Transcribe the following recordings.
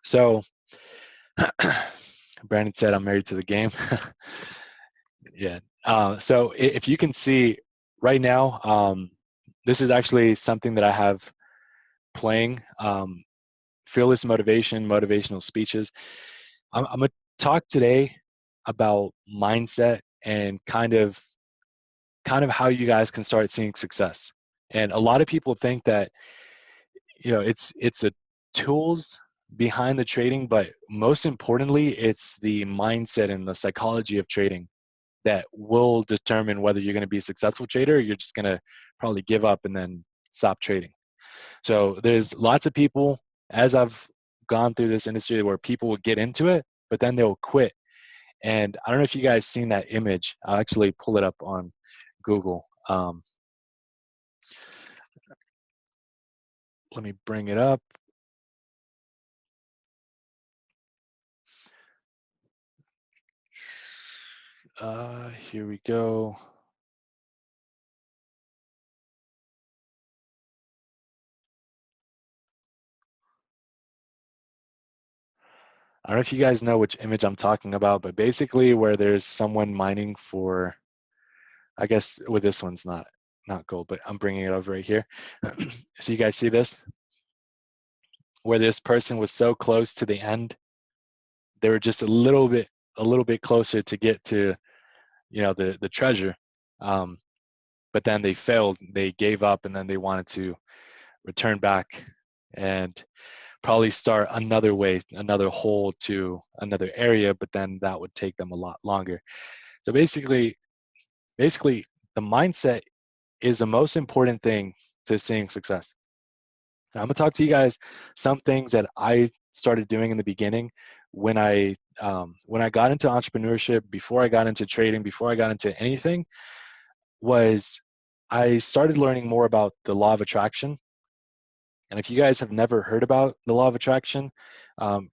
So Brandon said I'm married to the game. Yeah. So if you can see right now, this is actually something that I have playing. Fearless motivation, motivational speeches. I'm gonna talk today about mindset and kind of how you guys can start seeing success. And a lot of people think that it's a tools behind the trading, but most importantly, it's the mindset and the psychology of trading that will determine whether you're going to be a successful trader or you're just going to probably give up and then stop trading. So there's lots of people, as I've gone through this industry, where people will get into it, but then they'll quit. And I don't know if you guys seen that image. I'll actually pull it up on Google. Let me bring it up. Here we go. I don't know if you guys know which image I'm talking about, but basically where there's someone mining for, I guess with this one's not gold, but I'm bringing it over right here. So you guys see this? Where this person was so close to the end, they were just a little bit closer to get to, the treasure. But then they failed, they gave up, and then they wanted to return back and probably start another way, another hole to another area, but then that would take them a lot longer. So basically the mindset is the most important thing to seeing success. Now, I'm gonna talk to you guys some things that I started doing in the beginning when I got into entrepreneurship, before I got into trading, before I got into anything, was I started learning more about the law of attraction. And if you guys have never heard about the law of attraction,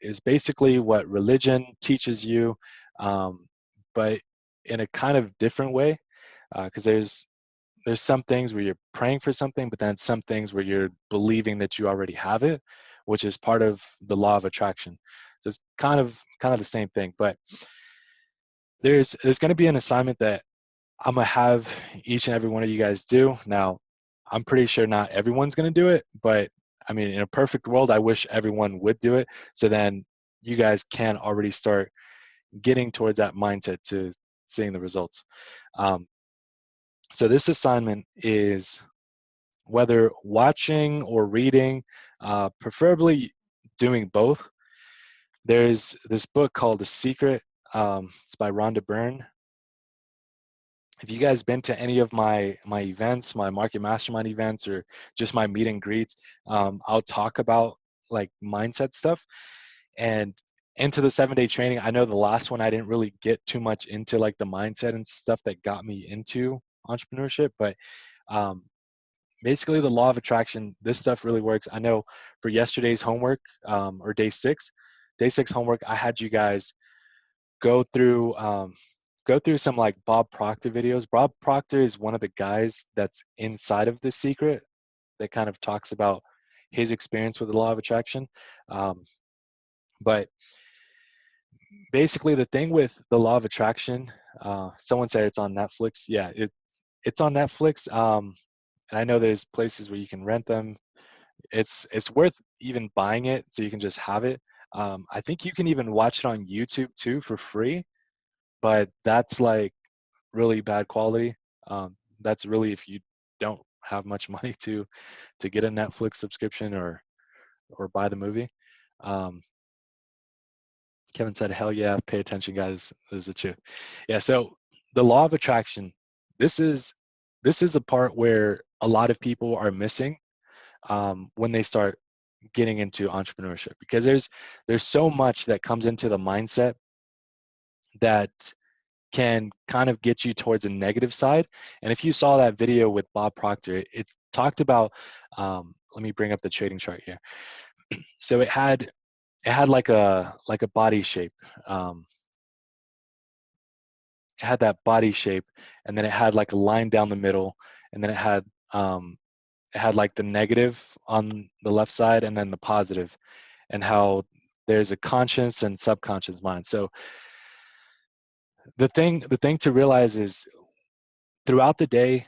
is basically what religion teaches you, but in a kind of different way, because there's some things where you're praying for something, but then some things where you're believing that you already have it, which is part of the law of attraction. So it's kind of the same thing. But there's going to be an assignment that I'm gonna have each and every one of you guys do. Now, I'm pretty sure not everyone's gonna do it, but I mean, in a perfect world, I wish everyone would do it. So then you guys can already start getting towards that mindset to seeing the results. Um, so this assignment is whether watching or reading, preferably doing both. There's this book called The Secret. It's by Rhonda Byrne. If you guys been to any of my events, my market mastermind events, or just my meet and greets, I'll talk about like mindset stuff. And into the 7-day training, I know the last one I didn't really get too much into like the mindset and stuff that got me into entrepreneurship, but um, basically the law of attraction, this stuff really works. I know for yesterday's homework, or day six homework, I had you guys go through go through some like Bob Proctor videos. Bob Proctor is one of the guys that's inside of The Secret that kind of talks about his experience with the law of attraction. Um, but basically, the thing with the law of attraction, someone said it's on Netflix. Yeah, it's on Netflix. And I know there's places where you can rent them. It's worth even buying it so you can just have it. I think you can even watch it on YouTube too for free, but that's like really bad quality. That's really if you don't have much money to get a Netflix subscription or buy the movie. Um, Kevin said, "Hell yeah, pay attention, guys. This is the truth." Yeah. So the law of attraction. This is this is a part where a lot of people are missing when they start getting into entrepreneurship, because there's so much that comes into the mindset that can kind of get you towards a negative side. And if you saw that video with Bob Proctor, it talked about, let me bring up the trading chart here. So it had like a body shape. It had that body shape, and then it had like a line down the middle, and then it had like the negative on the left side and then the positive, and how there's a conscious and subconscious mind. So the thing to realize is throughout the day,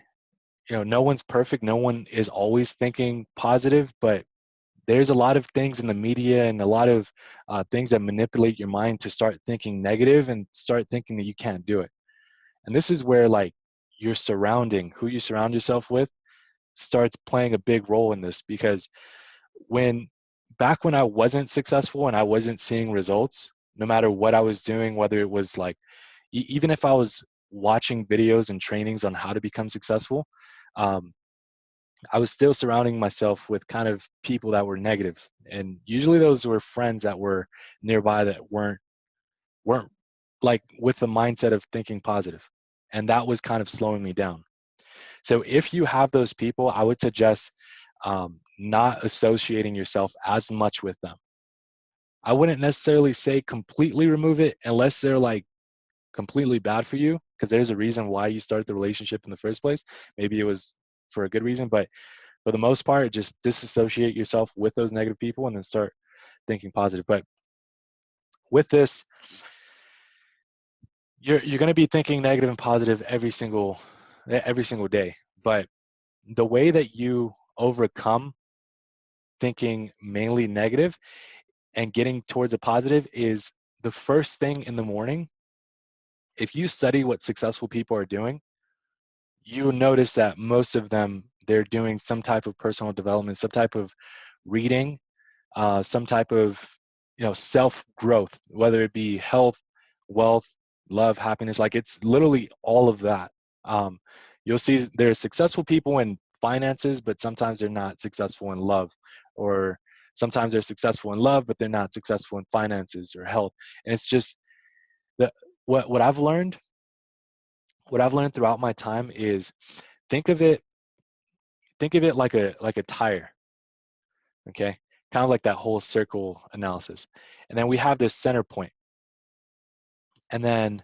no one's perfect. No one is always thinking positive, but there's a lot of things in the media and a lot of things that manipulate your mind to start thinking negative and start thinking that you can't do it. And this is where like who you surround yourself with starts playing a big role in this, because back when I wasn't successful and I wasn't seeing results, no matter what I was doing, whether it was like, even if I was watching videos and trainings on how to become successful, um, I was still surrounding myself with kind of people that were negative. And usually those were friends that were nearby that weren't like with the mindset of thinking positive. And that was kind of slowing me down. So if you have those people, I would suggest not associating yourself as much with them. I wouldn't necessarily say completely remove it unless they're like completely bad for you, because there's a reason why you started the relationship in the first place. Maybe it was for a good reason, but for the most part, just disassociate yourself with those negative people and then start thinking positive. But with this, you're going to be thinking negative and positive every single day. But the way that you overcome thinking mainly negative and getting towards a positive is the first thing in the morning. If you study what successful people are doing, you notice that most of them, they're doing some type of personal development, some type of reading, some type of self growth, whether it be health, wealth, love, happiness. Like it's literally all of that. um, you'll see there's successful people in finances, but sometimes they're not successful in love, or sometimes they're successful in love but they're not successful in finances or health. And it's just the what I've learned throughout my time is think of it like a tire. Okay, kind of like that whole circle analysis. And then we have this center point, and then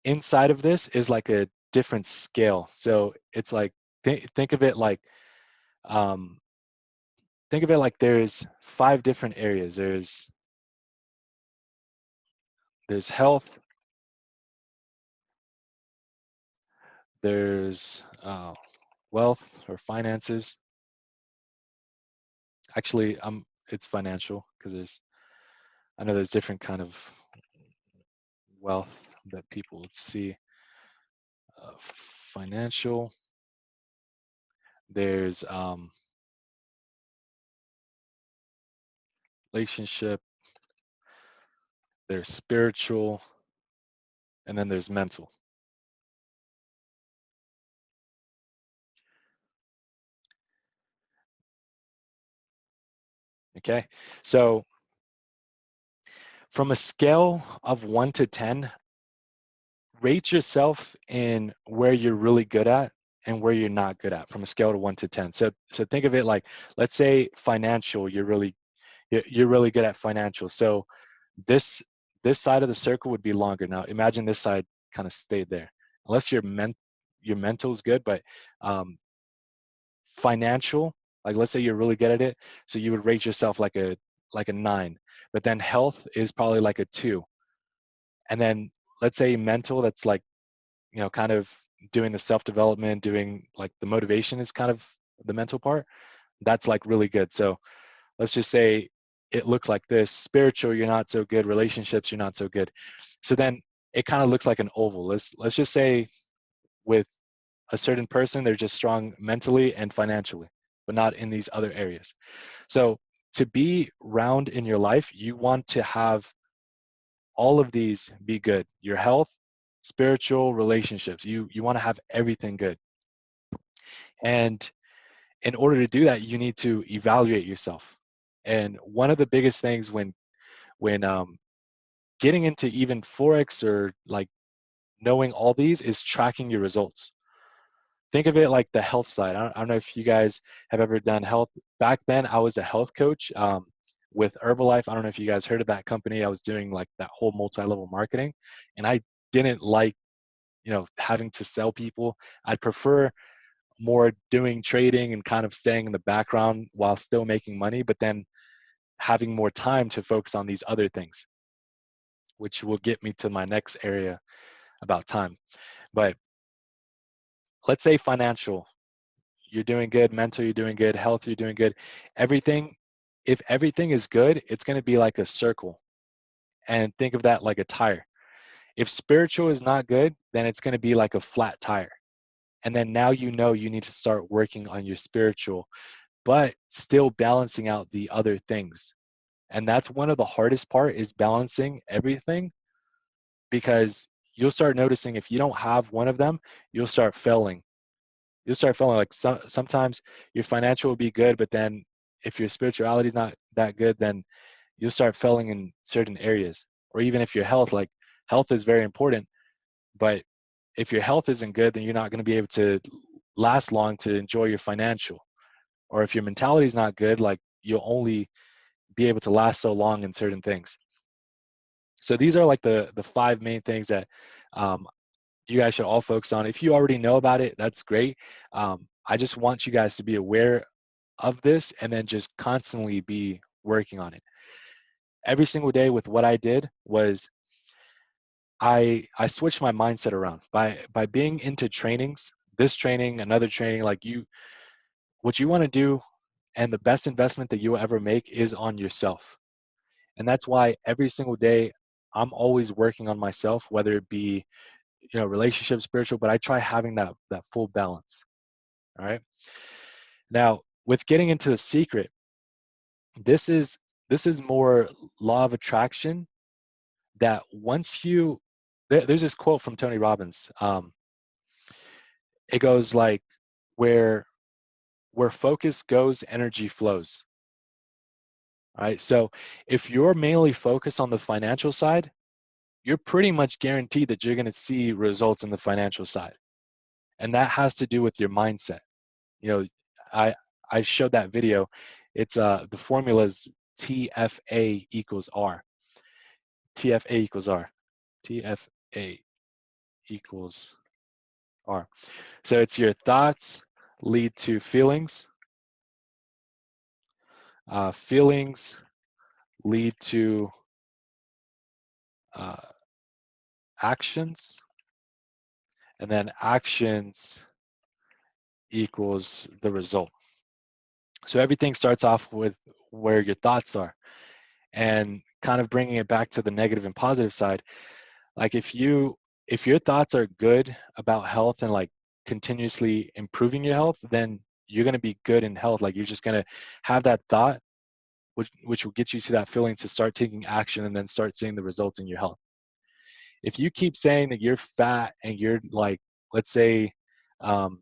inside of this is like a different scale. So it's like think of it like um, there's 5 different areas. There's health, there's wealth or finances. Actually, it's financial, because I know there's different kind of wealth that people would see. Financial. There's relationship. There's spiritual, and then there's mental. Okay, so from a scale of 1 to 10, rate yourself in where you're really good at and where you're not good at from a scale of 1 to 10. So think of it like, let's say financial, you're really good at financial. So this side of the circle would be longer. Now imagine this side kind of stayed there, unless your mental is good. But financial, like let's say you're really good at it, so you would rate yourself like a 9. But then health is probably like a 2. And then let's say mental, that's like kind of doing the self-development, doing like the motivation is kind of the mental part. That's like really good. So let's just say it looks like this. Spiritual, you're not so good. Relationships, you're not so good. So then it kind of looks like an oval. Let's just say with a certain person, they're just strong mentally and financially, but not in these other areas. So to be round in your life, you want to have all of these be good. Your health, spiritual, relationships. You want to have everything good. And in order to do that, you need to evaluate yourself. And one of the biggest things when getting into even Forex or like knowing all these is tracking your results. Think of it like the health side. I don't know if you guys have ever done health. Back then, I was a health coach with Herbalife. I don't know if you guys heard of that company. I was doing like that whole multi-level marketing, and I didn't like having to sell people. I'd prefer more doing trading and kind of staying in the background while still making money. But then having more time to focus on these other things, which will get me to my next area about time. But let's say financial, you're doing good, mental, you're doing good, health, you're doing good. Everything, if everything is good, it's going to be like a circle. And think of that like a tire. If spiritual is not good, then it's going to be like a flat tire. And then now you know you need to start working on your spiritual, but still balancing out the other things. And that's one of the hardest part, is balancing everything, because you'll start noticing if you don't have one of them, you'll start failing. You'll start feeling like sometimes your financial will be good, but then if your spirituality is not that good, then you'll start failing in certain areas. Or even if your health, like health is very important, but if your health isn't good, then you're not going to be able to last long to enjoy your financial. Or if your mentality is not good, like you'll only be able to last so long in certain things. So these are like the five main things that um, you guys should all focus on. If you already know about it, that's great. I just want you guys to be aware of this and then just constantly be working on it. Every single day with what I did was I switched my mindset around by being into trainings, this training, another training, like what you want to do, and the best investment that you'll ever make is on yourself. And that's why every single day I'm always working on myself, whether it be, relationship, spiritual, but I try having that full balance. All right. Now, with getting into the secret, this is more law of attraction, that once there's this quote from Tony Robbins. It goes like, where focus goes, energy flows. All right. So if you're mainly focused on the financial side, you're pretty much guaranteed that you're going to see results in the financial side. And that has to do with your mindset. You know, I I showed that video. It's the formula is TFA equals R. TFA equals R. TFA equals R. So it's your thoughts lead to feelings. Feelings lead to uh, actions, and then actions equals the result. So everything starts off with where your thoughts are, and kind of bringing it back to the negative and positive side. Like if your thoughts are good about health and like continuously improving your health, then you're going to be good in health. Like you're just going to have that thought, which will get you to that feeling to start taking action and then start seeing the results in your health. If you keep saying that you're fat and you're like, let's say, um,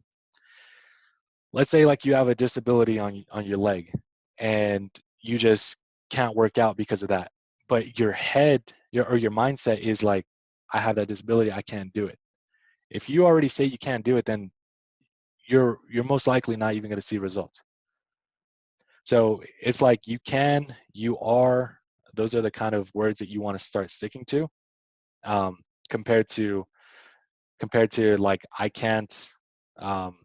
like you have a disability on your leg, and you just can't work out because of that, but your head, or your mindset is like, I have that disability, I can't do it. If you already say you can't do it, then you're most likely not even going to see results. So it's like you are, those are the kind of words that you want to start sticking to, um, compared to like um,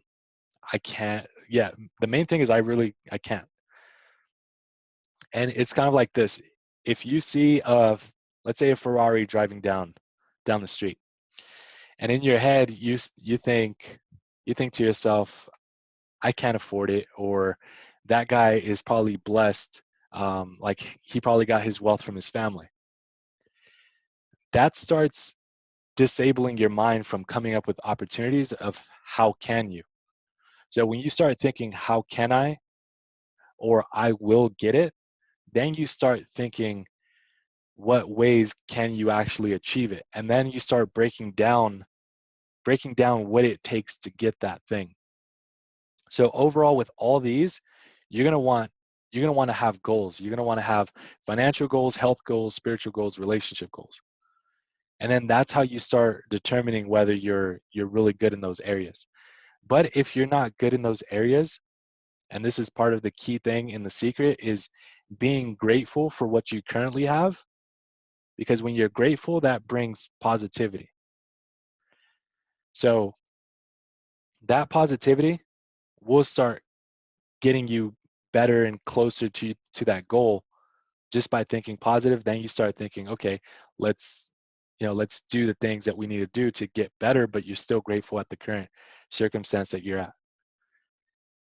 I can't. Yeah, the main thing is I can't. And it's kind of like this: if you see let's say a Ferrari driving down the street, and in your head you think to yourself, I can't afford it, or that guy is probably blessed, like he probably got his wealth from his family. That starts disabling your mind from coming up with opportunities of how can you. So when you start thinking, how can I, or I will get it, then you start thinking, what ways can you actually achieve it? And then you start breaking down what it takes to get that thing. So overall, with all these, you're gonna want to have goals. You're gonna want to have financial goals, health goals, spiritual goals, relationship goals. And then that's how you start determining whether you're really good in those areas. But if you're not good in those areas, and this is part of the key thing in the secret, is being grateful for what you currently have, because when you're grateful, that brings positivity. So that positivity will start getting you better and closer to that goal just by thinking positive, then you start thinking, okay, let's let's do the things that we need to do to get better, but you're still grateful at the current circumstance that you're at.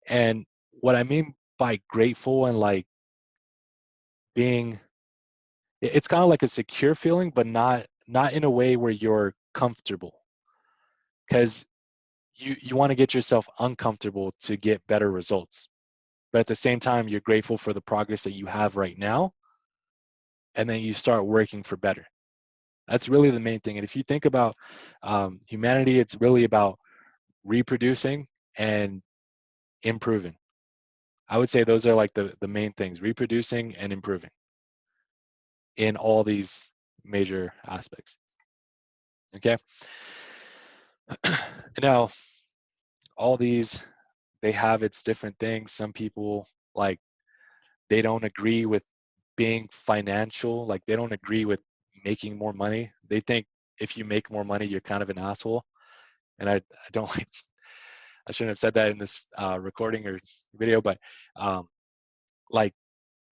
And what I mean by grateful and like being, it's kind of like a secure feeling, but not in a way where you're comfortable, because you want to get yourself uncomfortable to get better results. But at the same time, you're grateful for the progress that you have right now, and then you start working for better. That's really the main thing. And if you think about humanity, it's really about reproducing and improving. I would say those are like the main things: reproducing and improving in all these major aspects. Okay. Now, all these, they have its different things. Some people, like, they don't agree with being financial, like they don't agree with making more money. They think if you make more money, you're kind of an asshole. And I don't like, I shouldn't have said that in this recording or video, but like,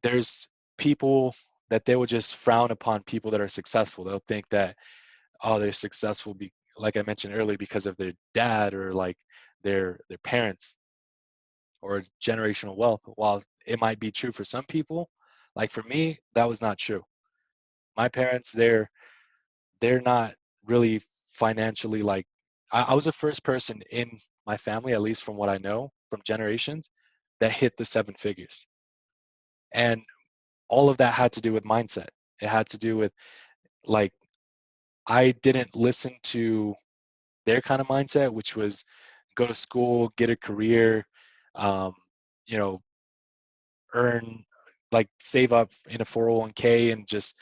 there's people that they will just frown upon people that are successful. They'll think that, oh, they're successful, like I mentioned earlier, because of their dad or like their parents or generational wealth. While it might be true for some people, like for me, that was not true. My parents, they're not really financially, like, I was the first person in my family, at least from what I know from generations, that hit the 7 figures. And all of that had to do with mindset. It had to do with, like, I didn't listen to their kind of mindset, which was go to school, get a career, um, you know, earn, like, save up in a 401k and just,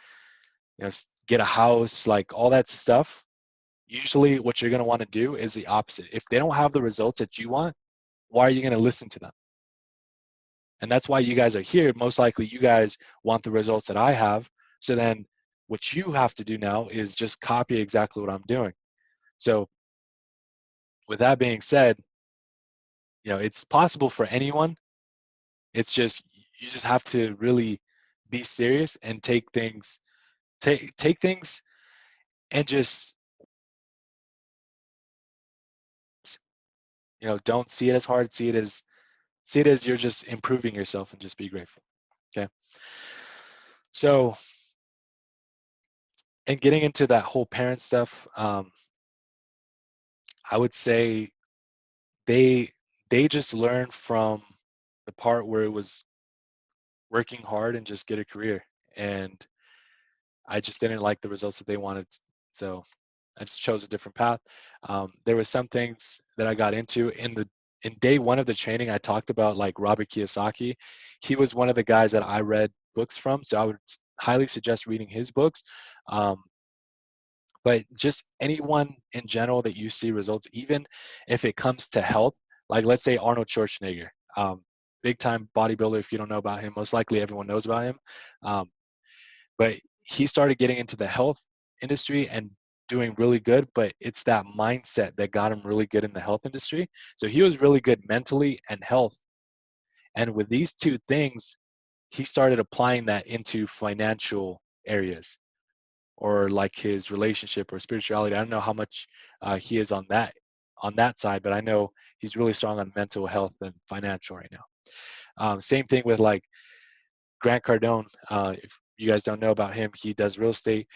get a house, like all that stuff. Usually what you're going to want to do is the opposite. If they don't have the results that you want, why are you going to listen to them? And that's why you guys are here. Most likely you guys want the results that I have. So then what you have to do now is just copy exactly what I'm doing. So with that being said, it's possible for anyone. It's just, you just have to really be serious and take things and just, don't see it as hard, see it as you're just improving yourself, and just be grateful. Okay. So, and getting into that whole parent stuff, I would say they they just learned from the part where it was working hard and just get a career. And I just didn't like the results that they wanted, so I just chose a different path. There were some things that I got into in day one of the training. I talked about, like, Robert Kiyosaki. He was one of the guys that I read books from, so I would highly suggest reading his books. But just anyone in general that you see results, even if it comes to health, like let's say Arnold Schwarzenegger, big time bodybuilder. If you don't know about him, most likely everyone knows about him. But he started getting into the health industry and doing really good, but it's that mindset that got him really good in the health industry. So he was really good mentally and health. And with these two things, he started applying that into financial areas, or like his relationship or spirituality. I don't know how much he is on that side, but I know he's really strong on mental health and financial right now. Same thing with, like, Grant Cardone. If you guys don't know about him, he does real estate.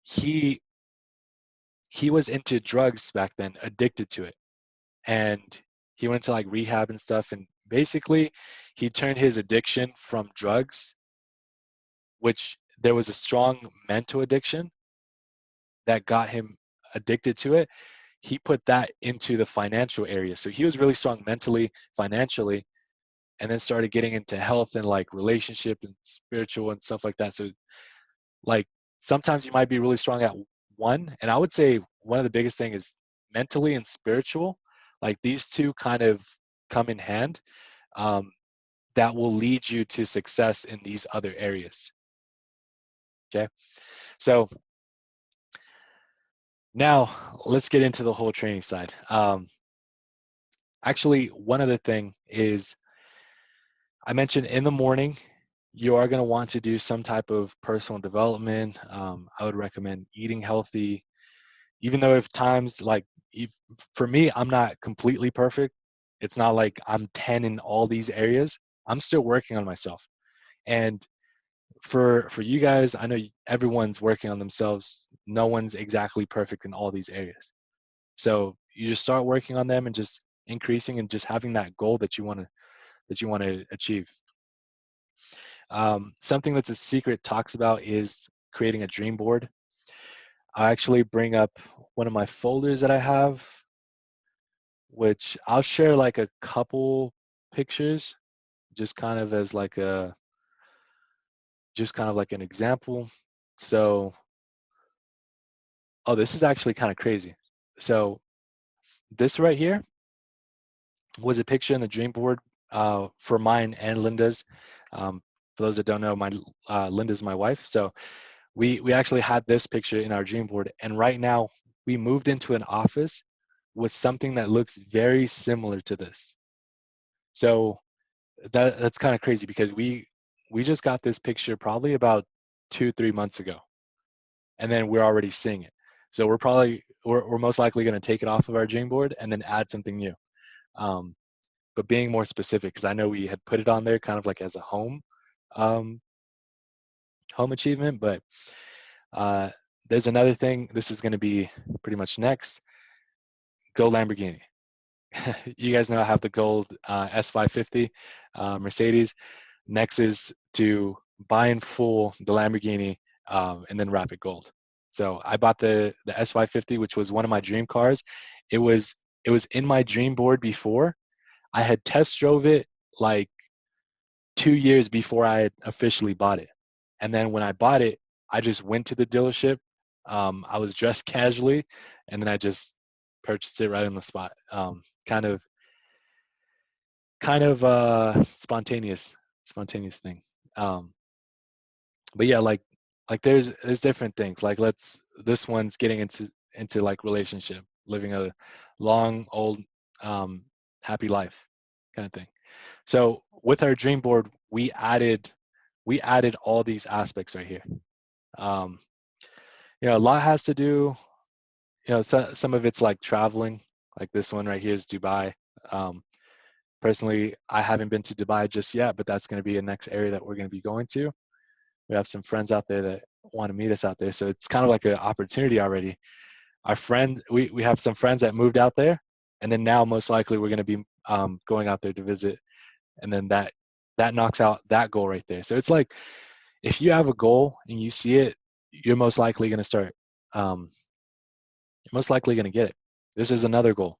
He was into drugs back then, addicted to it, and he went to, like, rehab and stuff. And basically, he turned his addiction from drugs, which there was a strong mental addiction that got him addicted to it. He put that into the financial area. So he was really strong mentally, financially, and then started getting into health and, like, relationship and spiritual and stuff like that. So, like, sometimes you might be really strong at one, and I would say one of the biggest thing is mentally and spiritual. Like, these two kind of come in hand. Um, that will lead you to success in these other areas. Okay, so now let's get into the whole training side. Actually, one other thing is, I mentioned in the morning you are going to want to do some type of personal development. I would recommend eating healthy, even though if times like, if, for me, I'm not completely perfect. It's not like I'm 10 in all these areas. I'm still working on myself. And for you guys, I know everyone's working on themselves. No one's exactly perfect in all these areas. So you just start working on them and just increasing and just having that goal that you want to achieve. Something that's a secret talks about is creating a dream board. I actually bring up one of my folders that I have, which I'll share like a couple pictures, just kind of as like a, just kind of like an example. So, oh, this is actually kind of crazy. So this right here was a picture in the dream board for mine and Linda's. For those that don't know, Linda's my wife. So we actually had this picture in our dream board, and right now we moved into an office with something that looks very similar to this. So that's kind of crazy because we just got this picture probably about 2-3 months ago, and then we're already seeing it. So we're most likely going to take it off of our dream board and then add something new. Um, but being more specific, because I know we had put it on there kind of like as a um, home achievement, but uh, there's another thing. This is going to be pretty much next. Go Lamborghini. You guys know I have the gold S550 Mercedes. Next is to buy in full the Lamborghini and then wrap it gold. So I bought the S550, which was one of my dream cars. It was in my dream board before. I had test drove it like 2 years before I had officially bought it. And then when I bought it, I just went to the dealership. I was dressed casually, and then I just purchased it right on the spot. Kind of spontaneous thing. Um, but yeah, like there's different things. Like this one's getting into like relationship, living a long, old, um, happy life, kind of thing. So with our dream board, we added all these aspects right here. Um, a lot has to do. Some of it's like traveling. Like this one right here is Dubai. Um, Personally, I haven't been to Dubai just yet, but that's going to be a next area that we're going to be going to. We have some friends out there that want to meet us out there, so it's kind of like an opportunity already. We have some friends that moved out there, and then now most likely we're going to be going out there to visit, and then that knocks out that goal right there. So it's like if you have a goal and you see it, you're most likely going to start. You're most likely going to get it. This is another goal.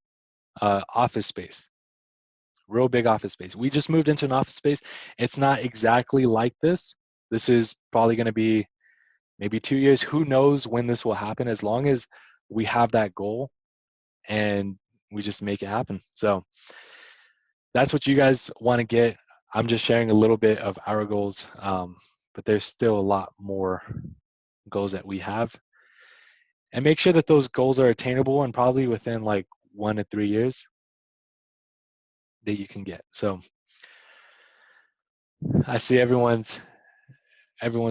Office space, real big office space. We just moved into an office space. It's not exactly like this. This is probably going to be maybe 2 years. Who knows when this will happen? As long as we have that goal and we just make it happen. So that's what you guys want to get. I'm just sharing a little bit of our goals, but there's still a lot more goals that we have. And make sure that those goals are attainable and probably within like 1 to 3 years that you can get. So I see everyone's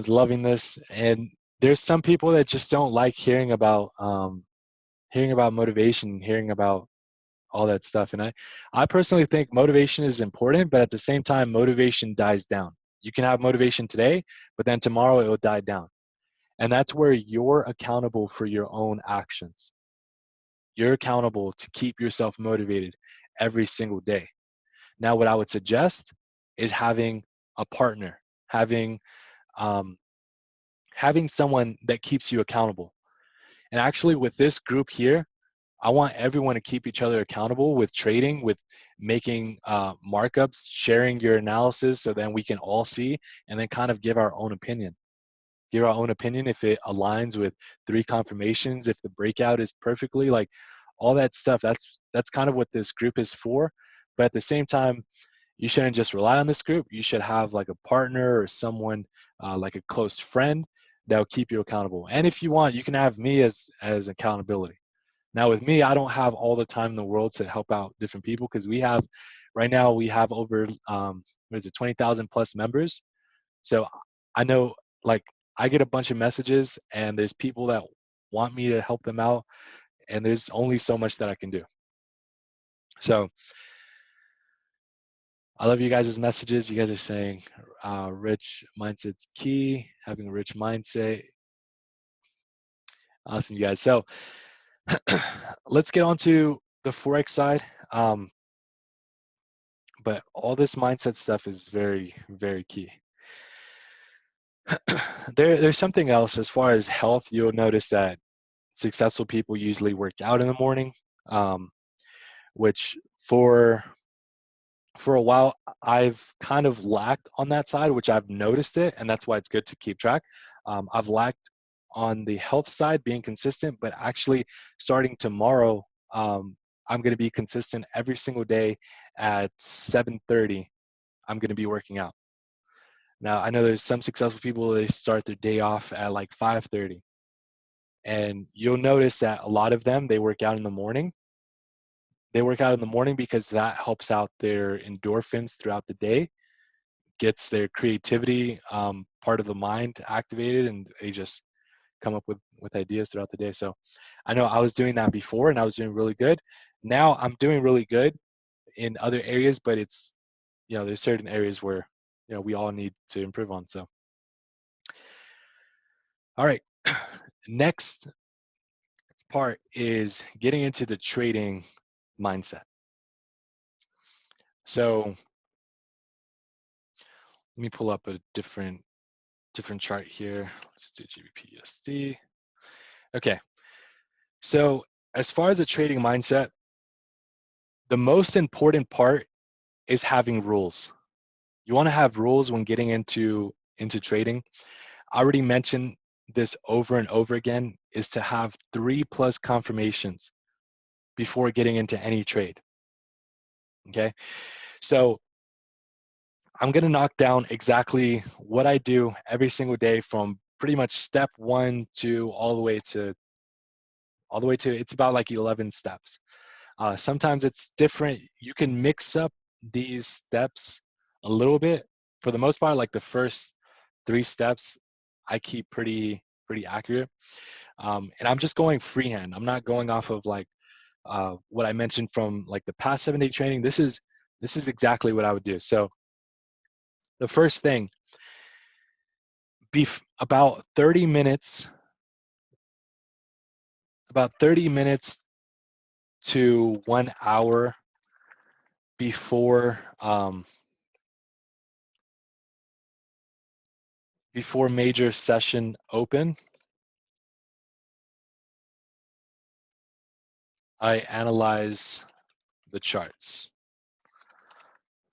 loving this, and there's some people that just don't like hearing about motivation, hearing about all that stuff. And I personally think motivation is important, but at the same time, motivation dies down. You can have motivation today, but then tomorrow it will die down. And that's where you're accountable for your own actions. You're accountable to keep yourself motivated every single day. Now, what I would suggest is having a partner, um, having someone that keeps you accountable. And actually, with this group here, I want everyone to keep each other accountable with trading, with making markups, sharing your analysis so then we can all see and then kind of give our own opinion. Give our own opinion if it aligns with three confirmations, if the breakout is perfectly, like all that stuff. That's kind of what this group is for. But at the same time, you shouldn't just rely on this group. You should have like a partner or someone like a close friend that will keep you accountable. And if you want, you can have me as accountability. Now with me, I don't have all the time in the world to help out different people because right now we have over what is it, 20,000 plus members. So I know, like, I get a bunch of messages and there's people that want me to help them out, and there's only so much that I can do. So I love you guys' messages. You guys are saying rich mindset's key, having a rich mindset. Awesome, you guys. So let's get on to the Forex side. But all this mindset stuff is very, very key. There's something else as far as health. You'll notice that successful people usually work out in the morning, which for a while I've kind of lacked on that side, which I've noticed it, and that's why it's good to keep track. I've lacked on the health side, being consistent, but actually starting tomorrow, I'm going to be consistent every single day at 7:30. I'm going to be working out. Now I know there's some successful people, they start their day off at like 5:30, and you'll notice that a lot of them, they work out in the morning. They work out in the morning because that helps out their endorphins throughout the day, gets their creativity part of the mind activated, and they just come up with ideas throughout the day. So I know I was doing that before and I was doing really good. Now I'm doing really good in other areas, but it's, there's certain areas where, we all need to improve on. So, all right. Next part is getting into the trading mindset. So let me pull up a different chart here. Let's do GBP/USD. Okay. So as far as the trading mindset, the most important part is having rules. You want to have rules when getting into trading. I already mentioned this over and over again, is to have 3+ confirmations before getting into any trade. Okay. So I'm going to knock down exactly what I do every single day, from pretty much step 1 to all the way to it's about like 11 steps. Sometimes it's different. You can mix up these steps a little bit. For the most part, like the first 3 steps, I keep pretty accurate. And I'm just going freehand. I'm not going off of like what I mentioned from like the past 7-day training. This is exactly what I would do. So the first thing, about 30 minutes to 1 hour before major session open, I analyze the charts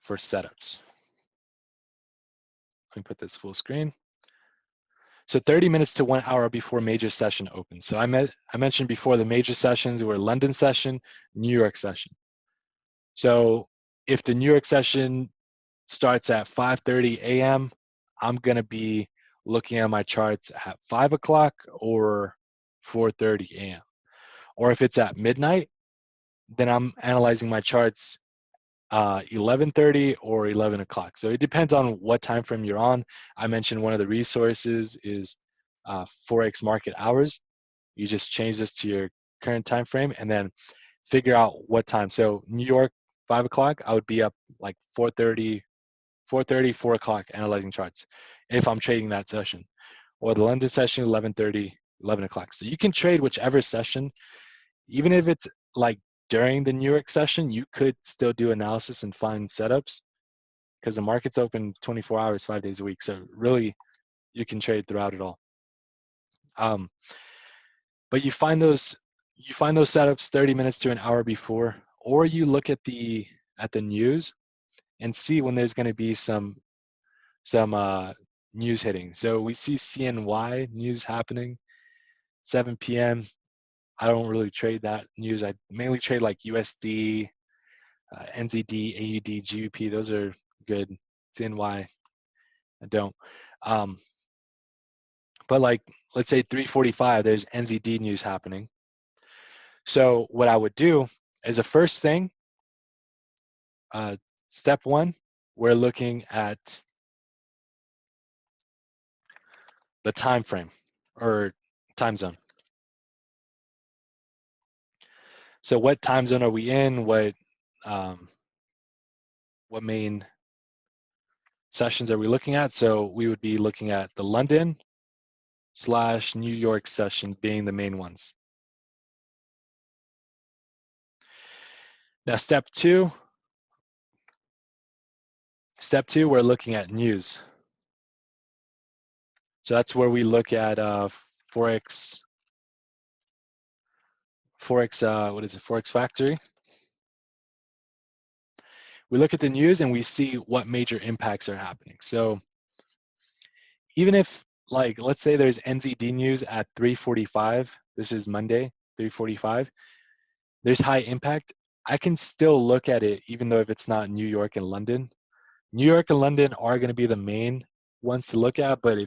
for setups. Let me put this full screen. So 30 minutes to 1 hour before major session opens. So I mentioned before, the major sessions were London session, New York session. So if the New York session starts at 5:30 a.m., I'm going to be looking at my charts at 5 o'clock or 4:30 a.m. Or if it's at midnight, then I'm analyzing my charts 11:30 or 11 o'clock. So it depends on what time frame you're on. I mentioned one of the resources is Forex Market hours. You just change this to your current time frame and then figure out what time. So New York, 5 o'clock, I would be up like 4:30, 4 o'clock analyzing charts if I'm trading that session. Or the London session, 11:30, 11 o'clock. So you can trade whichever session, even if it's like during the New York session, you could still do analysis and find setups because the market's open 24 hours, 5 days a week. So really, you can trade throughout it all. But you find those setups 30 minutes to an hour before, or you look at the news and see when there's going to be some news hitting. So we see CNY news happening 7 p.m. I don't really trade that news. I mainly trade like USD, NZD, AUD, GBP. Those are good. CNY, I don't. But like, let's say 3:45, there's NZD news happening. So what I would do is, the first thing, step 1, we're looking at the time frame or time zone. So what time zone are we in? What main sessions are we looking at? So we would be looking at the London / New York session being the main ones. Now step two, we're looking at news. So that's where we look at Forex, what is it, Forex Factory. We look at the news and we see what major impacts are happening. So even if, like, let's say there's NZD news at 3:45, this is Monday, 3:45, there's high impact, I can still look at it even though if it's not New York and London. New York and London are going to be the main ones to look at, but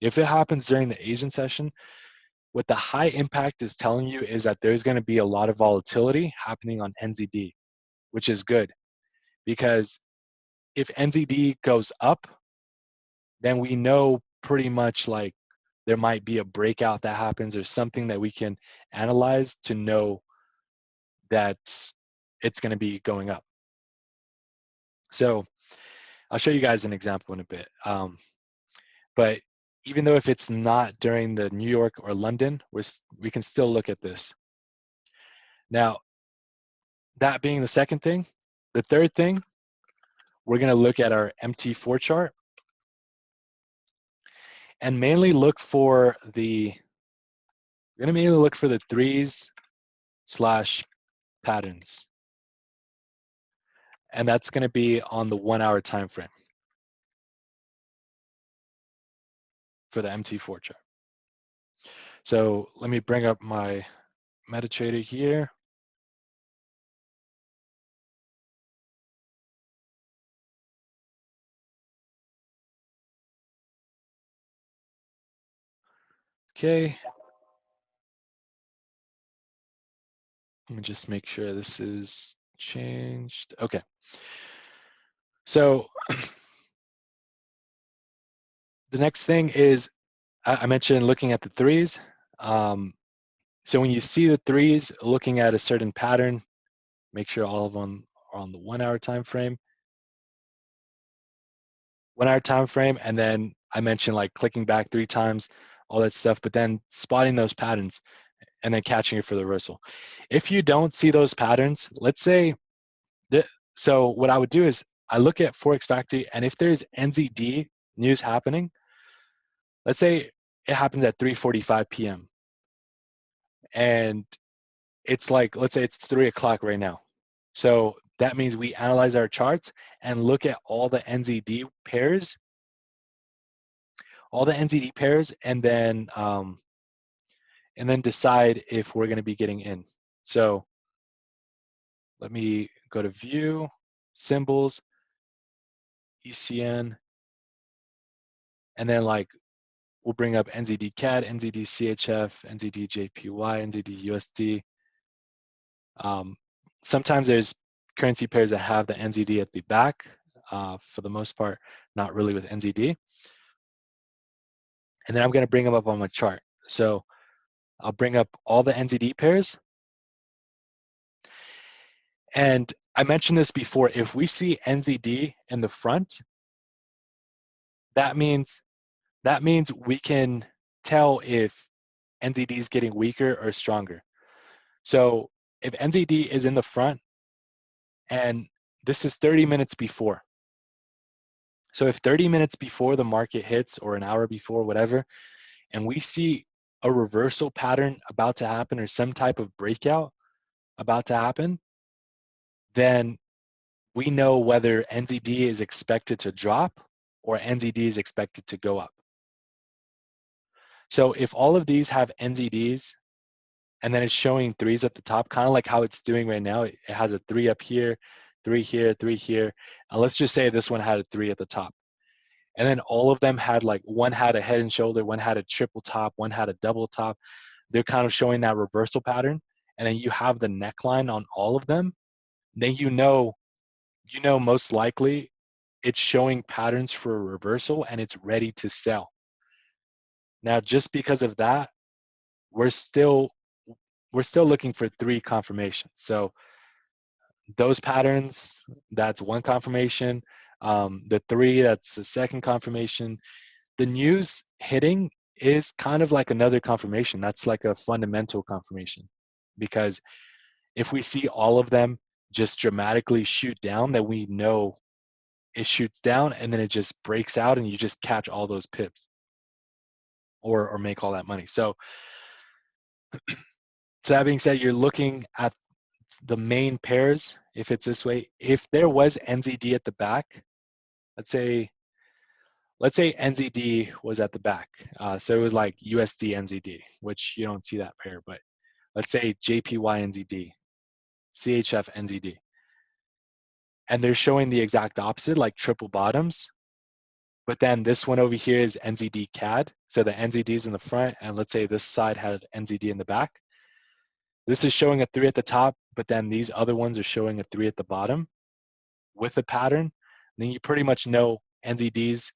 if it happens during the Asian session, what the high impact is telling you is that there's going to be a lot of volatility happening on NZD, which is good, because if NZD goes up, then we know pretty much like there might be a breakout that happens or something that we can analyze to know that it's going to be going up. So I'll show you guys an example in a bit. But even though if it's not during the New York or London, we can still look at this. Now, that being the second thing, the third thing, we're going to look at our MT4 chart and mainly look for the, we're going to mainly look for the threes / patterns. And that's going to be on the 1 hour time frame for the MT4 chart. So let me bring up my MetaTrader here. Okay. Let me just make sure this is changed. Okay. So the next thing is, I mentioned looking at the threes. So when you see the threes looking at a certain pattern, make sure all of them are on the 1 hour time frame. 1 hour time frame, and then I mentioned like clicking back 3 times, all that stuff, but then spotting those patterns and then catching it for the reversal. If you don't see those patterns, let's say that, so what I would do is I look at Forex Factory, and if there's NZD news happening, let's say it happens at 3:45 p.m. and it's like, let's say it's 3 o'clock right now. So that means we analyze our charts and look at all the NZD pairs, and then decide if we're going to be getting in. So let me go to view, symbols, ECN, and then like we'll bring up NZD CAD, NZD CHF, NZD JPY, NZD USD. Sometimes there's currency pairs that have the NZD at the back. For the most part, not really with NZD. And then I'm going to bring them up on my chart. So I'll bring up all the NZD pairs. And I mentioned this before, if we see NZD in the front, that means we can tell if NZD is getting weaker or stronger. So if NZD is in the front, and this is 30 minutes before. So if 30 minutes before the market hits, or an hour before, whatever, and we see a reversal pattern about to happen or some type of breakout about to happen, then we know whether NZD is expected to drop or NZD is expected to go up. So if all of these have NZDs and then it's showing threes at the top, kind of like how it's doing right now, it has a 3 up here, 3 here, 3 here. And let's just say this one had a 3 at the top. And then all of them had, like, one had a head and shoulder, one had a triple top, one had a double top. They're kind of showing that reversal pattern. And then you have the neckline on all of them. Then you know most likely it's showing patterns for a reversal and it's ready to sell. Now, just because of that, we're still looking for 3 confirmations. So those patterns, that's 1 confirmation. The 3, that's the second confirmation. The news hitting is kind of like another confirmation. That's like a fundamental confirmation, because if we see all of them just dramatically shoot down, then we know it shoots down and then it just breaks out and you just catch all those pips or make all that money. So that being said, you're looking at the main pairs. If it's this way, if there was NZD at the back, let's say NZD was at the back. So it was like USD NZD, which you don't see that pair, but let's say JPY NZD, CHF NZD. And they're showing the exact opposite, like triple bottoms. But then this one over here is NZD CAD. So the NZD is in the front, and let's say this side had NZD in the back. This is showing a 3 at the top, but then these other ones are showing a 3 at the bottom with a pattern. Then you pretty much know NZD's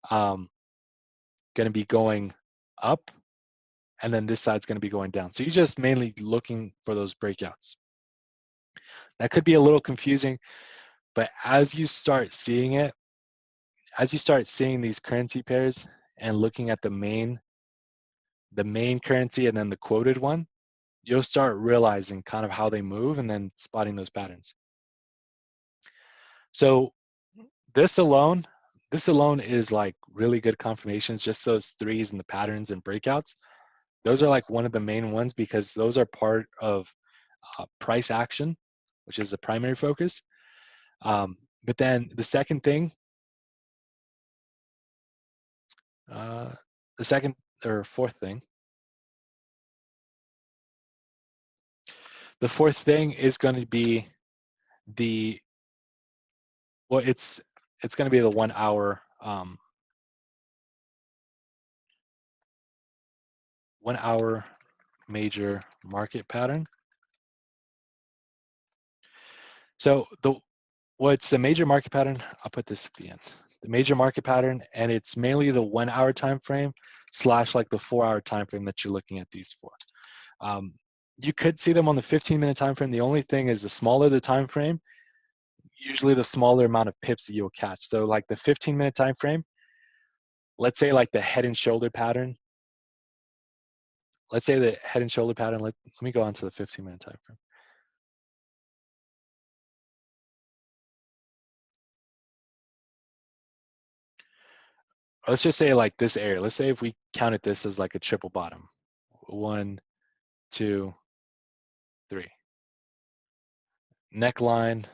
going to be going up, and then this side's going to be going down. So you're just mainly looking for those breakouts. That could be a little confusing, but as you start seeing it, as you start seeing these currency pairs and looking at the main currency and then the quoted one, you'll start realizing kind of how they move and then spotting those patterns. So this alone is like really good confirmations, just those 3s and the patterns and breakouts. Those are like one of the main ones because those are part of price action, which is the primary focus. But then the second thing, the second or fourth thing, the fourth thing is going to be it's going to be the 1 hour 1 hour major market pattern. So what's the major market pattern? I'll put this at the end. The major market pattern, and it's mainly the 1 hour time frame / like the 4 hour time frame that you're looking at these for. You could see them on the 15-minute time frame. The only thing is the smaller the time frame, usually the smaller amount of pips that you'll catch. So like the 15-minute time frame, let's say like the head and shoulder pattern. Let's say the head and shoulder pattern. Let me go on to the 15-minute time frame. Let's just say like this area. Let's say if we counted this as like a triple bottom. 1, 2, 3. Neckline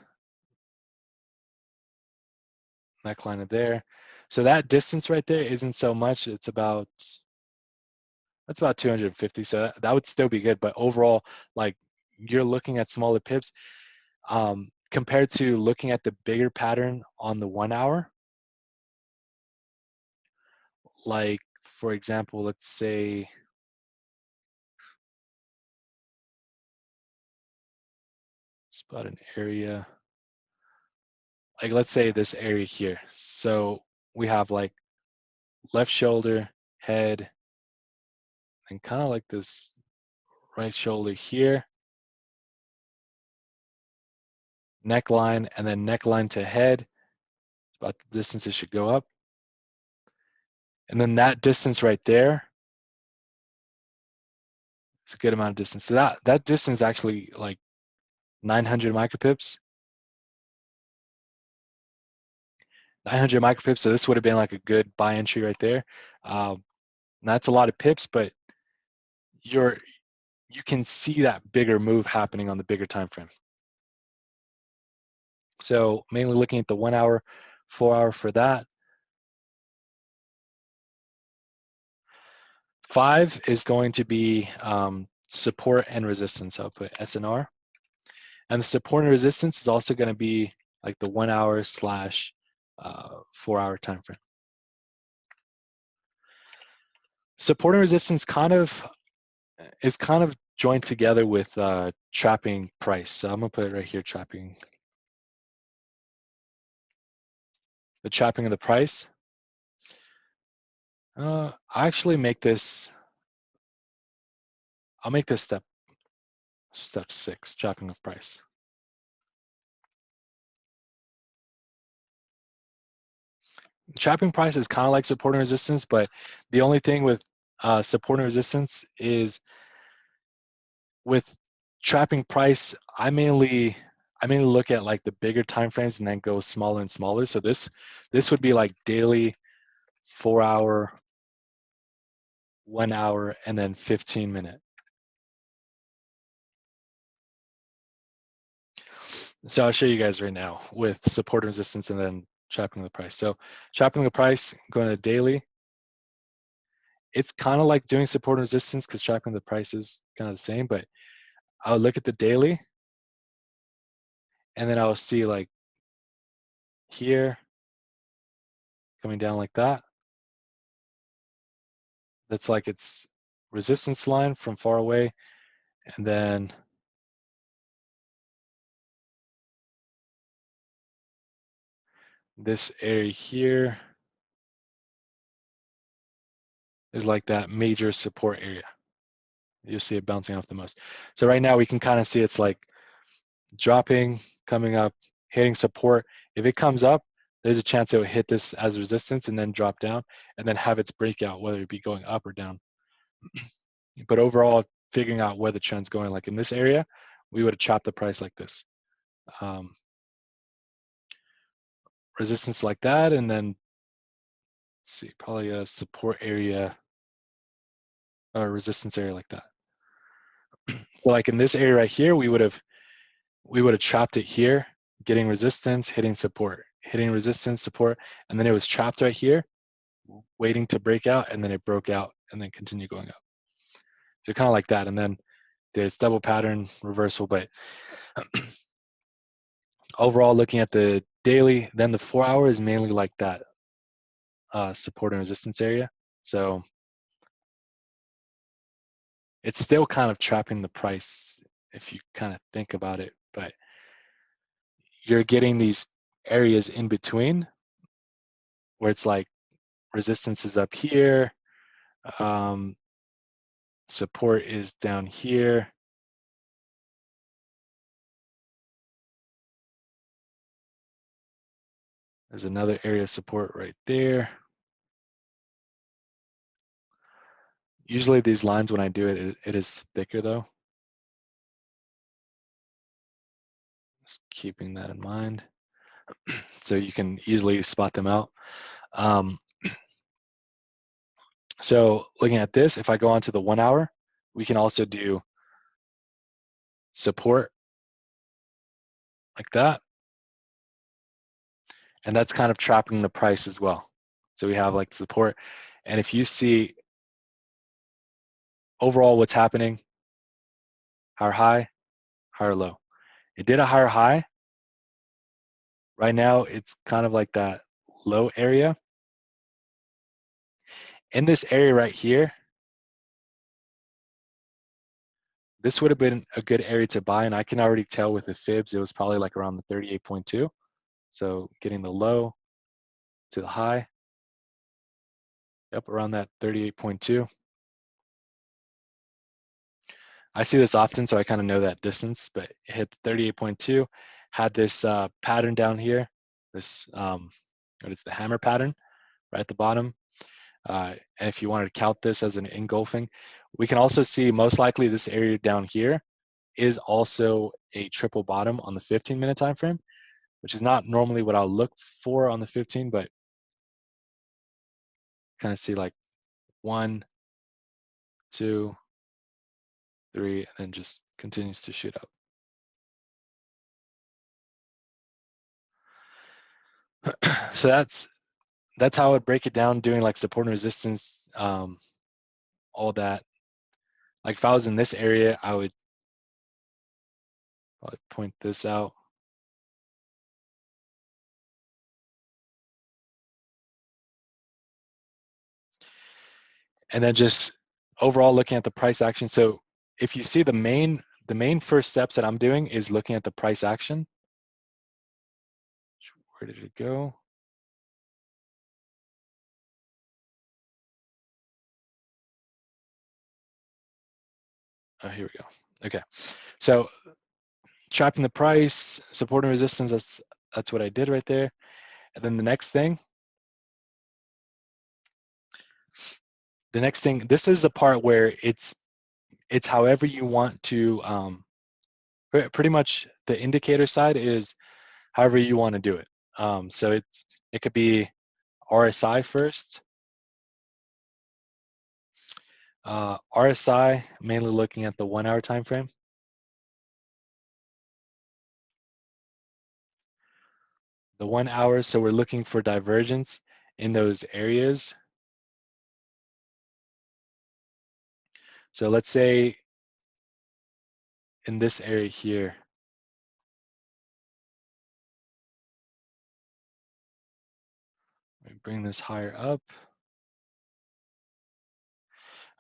of there. So that distance right there isn't so much. That's about 250. So that would still be good. But overall, like you're looking at smaller pips compared to looking at the bigger pattern on the 1 hour. Like for example, let's say spot an area. Like let's say this area here. So we have like left shoulder, head, and kind of like this right shoulder here, neckline, and then neckline to head. About the distance it should go up. And then that distance right there is a good amount of distance. So that distance is actually like 900 micropips. 900 micropips, so this would have been like a good buy entry right there. That's a lot of pips, but you can see that bigger move happening on the bigger time frame. So mainly looking at the 1 hour, 4 hour for that. 5 is going to be support and resistance. I'll put SNR. And the support and resistance is also going to be like the 1 hour / 4 hour time frame. Support and resistance is kind of joined together with trapping price. So I'm gonna put it right here, trapping. The trapping of the price. I actually make this, I'll make this step 6, chopping of price. Chopping price is kind of like support and resistance, but the only thing with support and resistance is with trapping price, I mainly look at like the bigger time frames and then go smaller and smaller. So this would be like daily, 4 hour, 1 hour, and then 15-minute. So I'll show you guys right now with support and resistance and then trapping the price. So trapping the price, going to daily. It's kind of like doing support and resistance because trapping the price is kind of the same, but I'll look at the daily and then I'll see like here coming down like that. That's like its resistance line from far away. And then this area here is like that major support area. You'll see it bouncing off the most. So right now we can kind of see it's like dropping, coming up, hitting support. If it comes up, there's a chance it will hit this as resistance and then drop down and then have its breakout, whether it be going up or down. But overall, figuring out where the trend's going, like in this area, we would have chopped the price like this. Resistance like that, and then let's see, probably a support area or resistance area like that. So like in this area right here, we would have chopped it here, getting resistance, hitting support, hitting resistance, support, and then it was chopped right here, waiting to break out, and then it broke out and then continue going up. So kind of like that, and then there's double pattern reversal, but overall looking at the daily, then the 4 hour is mainly like that support and resistance area. So it's still kind of trapping the price if you kind of think about it, but you're getting these areas in between where it's like resistance is up here, support is down here. There's another area of support right there. Usually these lines, when I do it, it is thicker though. Just keeping that in mind. So you can easily spot them out. So looking at this, if I go on to the 1 hour, we can also do support like that. And that's kind of trapping the price as well. So we have like support. And if you see overall what's happening, higher high, higher low. It did a higher high. Right now, it's kind of like that low area. In this area right here, this would have been a good area to buy. And I can already tell with the fibs, it was probably like around the 38.2. So getting the low to the high. Yep, around that 38.2. I see this often, so I kind of know that distance, but it hit 38.2, had this pattern down here, this, what is the hammer pattern right at the bottom. And if you wanted to count this as an engulfing, we can also see most likely this area down here is also a triple bottom on the 15-minute time frame, which is not normally what I'll look for on the 15, but kind of see like 1, 2, 3, and then just continues to shoot up. So that's how I would break it down, doing like support and resistance, all that. Like if I was in this area, I would probably point this out. And then just overall looking at the price action. So if you see the main first steps that I'm doing is looking at the price action. Where did it go? Oh, here we go. Okay, so trapping the price, support and resistance, that's what I did right there. And then the next thing, this is the part where it's however you want to, pretty much the indicator side is however you want to do it. So it could be RSI first. RSI, mainly looking at the 1 hour time frame. The 1 hour, so we're looking for divergence in those areas. So let's say in this area here, bring this higher up.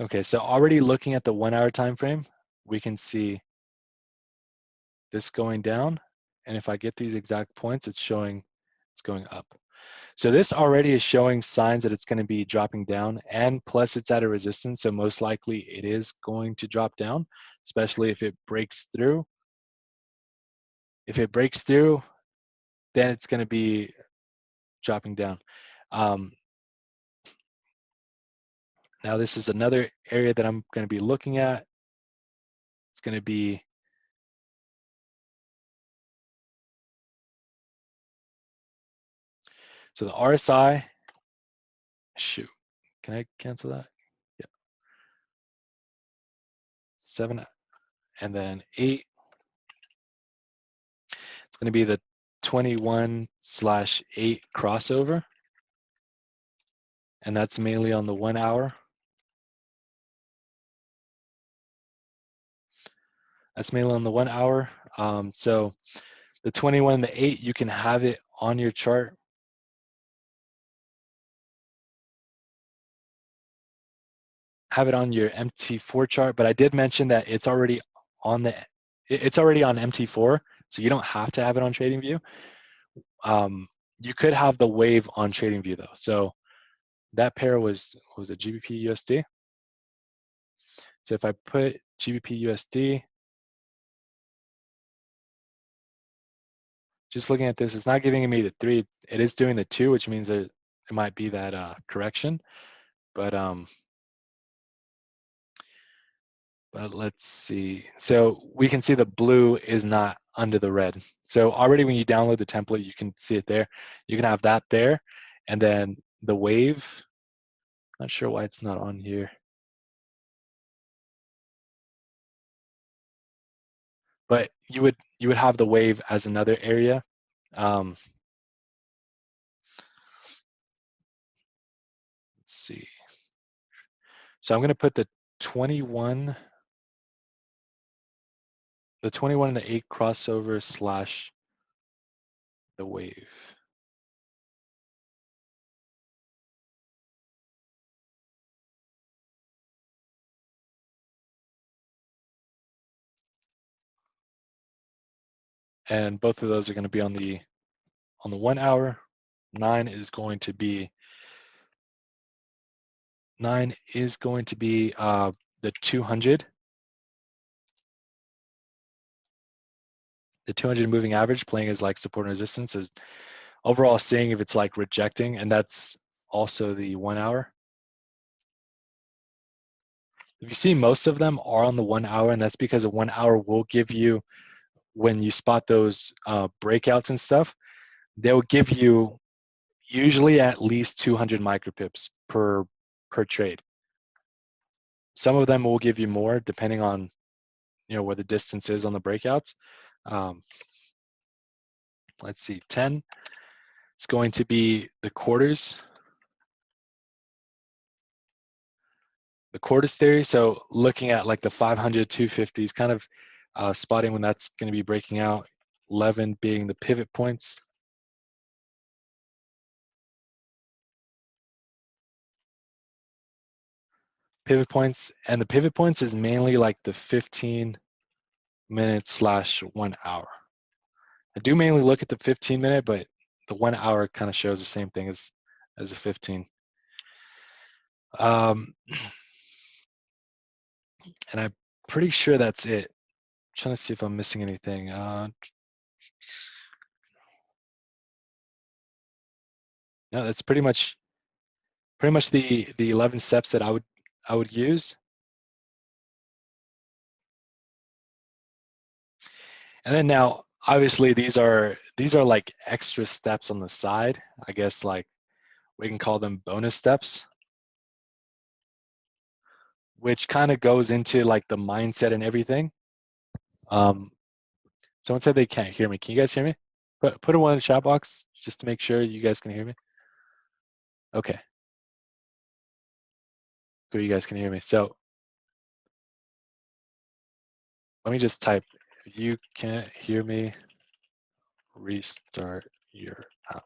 Okay, so already looking at the 1 hour time frame, we can see this going down. And if I get these exact points, it's showing it's going up. So this already is showing signs that it's going to be dropping down, and plus it's at a resistance, so most likely it is going to drop down, especially if it breaks through. If it breaks through, then it's going to be dropping down. Now this is another area that I'm going to be looking at. It's going to be so the RSI. Shoot, can I cancel that? Yeah. 7 and then 8. It's going to be the 21/8 crossover, and that's mainly on the 1 hour. That's mainly on the 1 hour. So the 21 and the 8, you can have it on your chart. Have it on your MT4 chart, but I did mention that it's already on MT4, so you don't have to have it on TradingView. You could have the wave on TradingView though. So that pair was a GBP USD. So if I put GBP USD, just looking at this, it's not giving me the 3. It is doing the 2, which means that it might be that correction. But let's see. So we can see the blue is not under the red. So already when you download the template, you can see it there. You can have that there, and then the wave. Not sure why it's not on here. But you would have the wave as another area. Let's see. So I'm going to put the 21 and the 8 crossover / the wave. And both of those are going to be on the 1 hour. 9 is going to be the 200. The 200 moving average playing as like support and resistance is overall seeing if it's like rejecting, and that's also the 1 hour. If you see, most of them are on the 1 hour, and that's because the 1 hour will give you, when you spot those breakouts and stuff, they'll give you usually at least 200 micropips per trade. Some of them will give you more depending on where the distance is on the breakouts. Let's see, 10. It's going to be the quarters. The quarters theory, so looking at like the 500, 250s, kind of spotting when that's going to be breaking out. 11 being the pivot points. Pivot points, and the pivot points is mainly like the 15 minutes / 1 hour. I do mainly look at the 15-minute, but the 1 hour kind of shows the same thing as the 15. And I pretty sure that's it. Trying to see if I'm missing anything. No, that's pretty much the 11 steps that I would use. And then now, obviously, these are like extra steps on the side. I guess like we can call them bonus steps, which kind of goes into like the mindset and everything. Someone said they can't hear me. Can you guys hear me? Put a one in the chat box just to make sure you guys can hear me. Okay, cool. You guys can hear me. So let me just type. If you can't hear me, restart your app.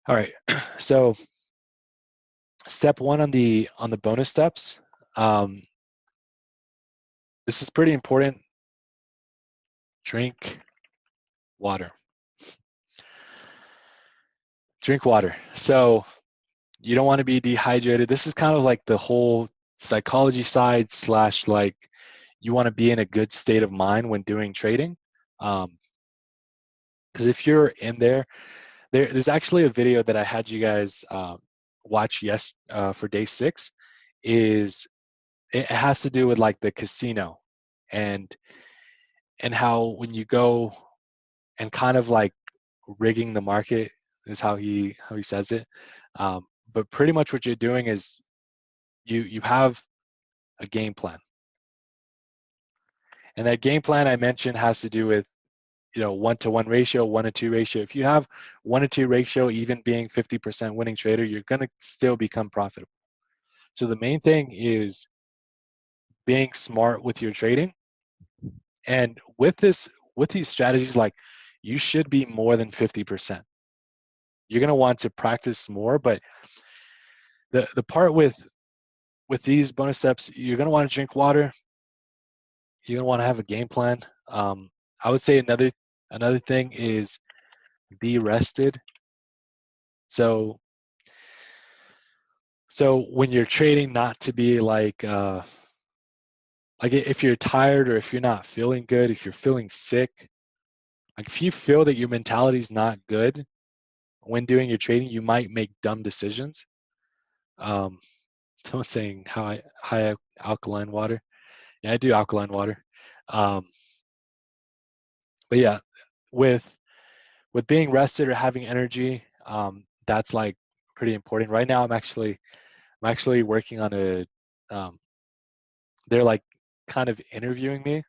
All right. So step one on the bonus steps. This is pretty important. Drink water. Drink water. So you don't want to be dehydrated. This is kind of like the whole psychology side slash like you want to be in a good state of mind when doing trading. Because if you're in there's actually a video that I had you guys watch for day 6. Is it has to do with like the casino and how when you go and kind of like rigging the market is how he says it. But pretty much what you're doing is you have a game plan, and that game plan I mentioned has to do with 1-to-1 ratio, 1-to-2 ratio. If you have 1-to-2 ratio, even being 50% winning trader, you're gonna still become profitable. So the main thing is being smart with your trading, and with these strategies, like you should be more than 50%. You're gonna want to practice more, but the part with these bonus steps, you're gonna want to drink water. You're gonna want to have a game plan. I would say another thing is be rested. So when you're trading, not to be like if you're tired or if you're not feeling good, if you're feeling sick, like if you feel that your mentality is not good when doing your trading, you might make dumb decisions. Someone's saying high alkaline water. Yeah, I do alkaline water. But yeah, with being rested or having energy, that's like pretty important. Right now, I'm actually working on um, they're like kind of interviewing me,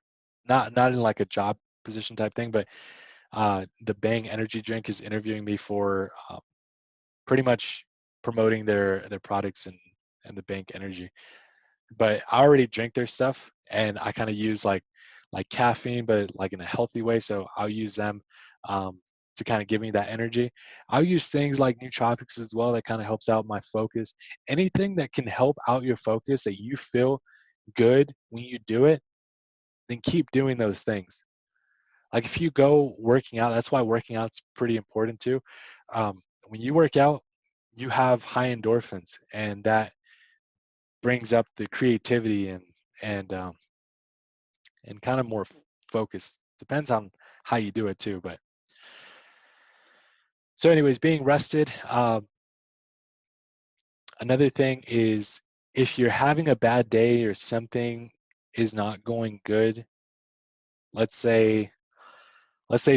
not in like a job position type thing, but the Bang energy drink is interviewing me for pretty much promoting their products and the Bank energy. But I already drink their stuff, and I kind of use like caffeine, but like in a healthy way. So I'll use them to kind of give me that energy. I'll use things like nootropics as well that kind of helps out my focus. Anything that can help out your focus that you feel good when you do it, then keep doing those things. Like if you go working out, that's why working out's pretty important too. When you work out, you have high endorphins, and that brings up the creativity and um, and kind of more focus. Depends on how you do it too. But so, anyways, being rested. Another thing is if you're having a bad day or something is not going good. Let's say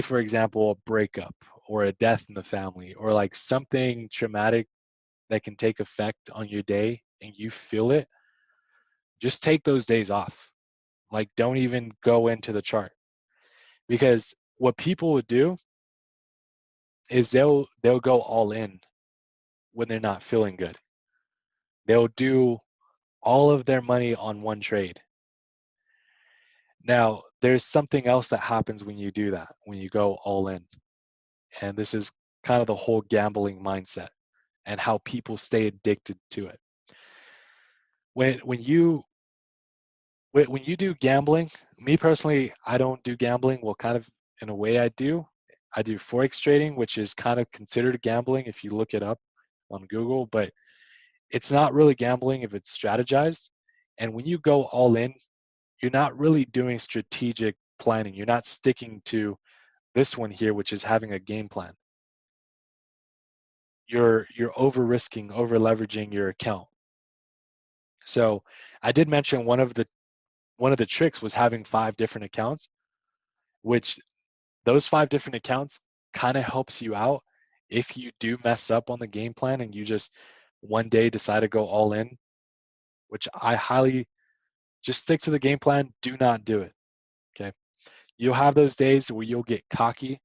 for example a breakup or a death in the family or like something traumatic that can take effect on your day and you feel it, just take those days off. Like don't even go into the chart, because what people would do is they'll go all in when they're not feeling good. They'll do all of their money on one trade. Now there's something else that happens when you do that, when you go all in, and this is kind of the whole gambling mindset and how people stay addicted to it. When you do gambling, me personally, I don't do gambling. Well, kind of in a way I do. I do Forex trading, which is kind of considered gambling if you look it up on Google, but it's not really gambling if it's strategized. And when you go all in, you're not really doing strategic planning. You're not sticking to this one here, which is having a game plan. You're over risking, over leveraging your account. So I did mention one of the tricks was having 5 different accounts, which those 5 different accounts kind of helps you out if you do mess up on the game plan and you just one day decide to go all in, which I highly just stick to the game plan. Do not do it. Okay. You'll have those days where you'll get cocky.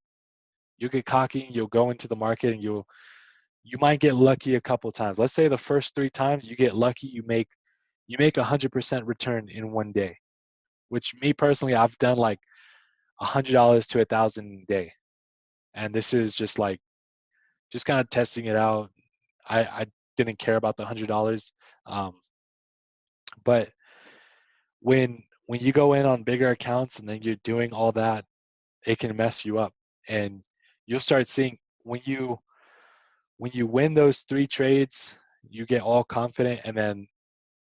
You'll get cocky, you'll go into the market and you might get lucky a couple times. Let's say the first 3 times you get lucky, you make 100% return in one day, which me personally, I've done like $100 to $1,000 a day. And this is just like, just kind of testing it out. I didn't care about the $100. But when you go in on bigger accounts and then you're doing all that, it can mess you up. And you'll start seeing when you win those 3 trades, you get all confident, and then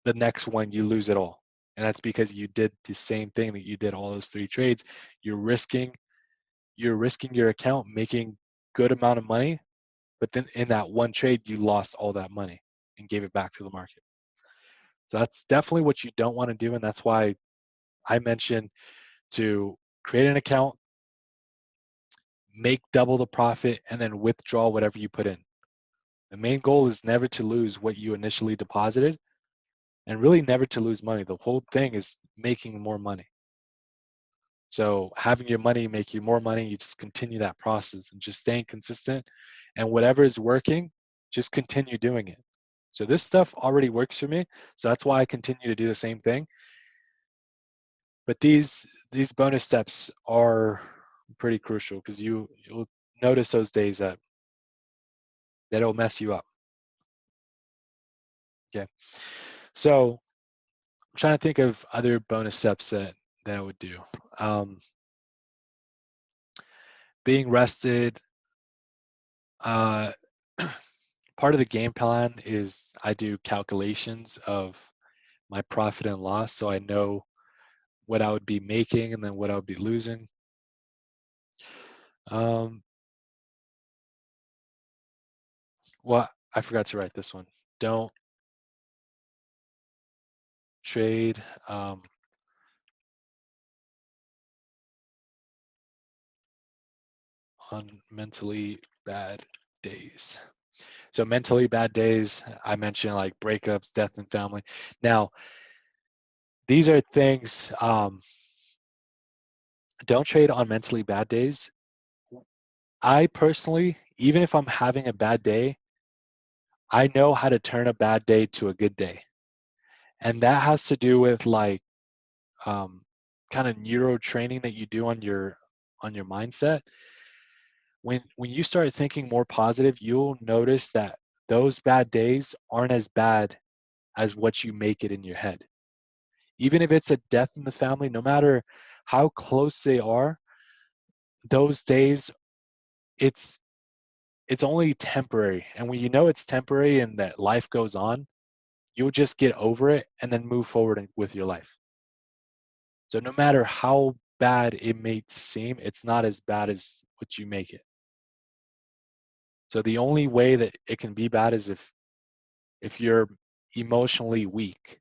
the next one you lose it all. And that's because you did the same thing that you did all those 3 trades. You're risking your account, making good amount of money, but then in that one trade you lost all that money and gave it back to the market. So that's definitely what you don't want to do, and that's why I mentioned to create an account, make double the profit, and then withdraw whatever you put in. The main goal is never to lose what you initially deposited, and really never to lose money. The whole thing is making more money. So having your money make you more money, you just continue that process and just staying consistent, and whatever is working, just continue doing it. So this stuff already works for me, so that's why I continue to do the same thing. But these bonus steps are pretty crucial because you'll notice those days that it'll mess you up. Okay, so I'm trying to think of other bonus steps that I would do. Being rested. Part of the game plan is I do calculations of my profit and loss, so I know what I would be making and then what I would be losing. Well, I forgot to write this one. Don't trade on mentally bad days. So mentally bad days, I mentioned like breakups, death in family. Now, these are things, don't trade on mentally bad days. I personally, even if I'm having a bad day, I know how to turn a bad day to a good day. And that has to do with like kind of neuro training that you do on your mindset. When you start thinking more positive, you'll notice that those bad days aren't as bad as what you make it in your head. Even if it's a death in the family, no matter how close they are, those days, it's only temporary. And when you know it's temporary and that life goes on, you'll just get over it and then move forward with your life. So no matter how bad it may seem, it's not as bad as what you make it. So the only way that it can be bad is if you're emotionally weak.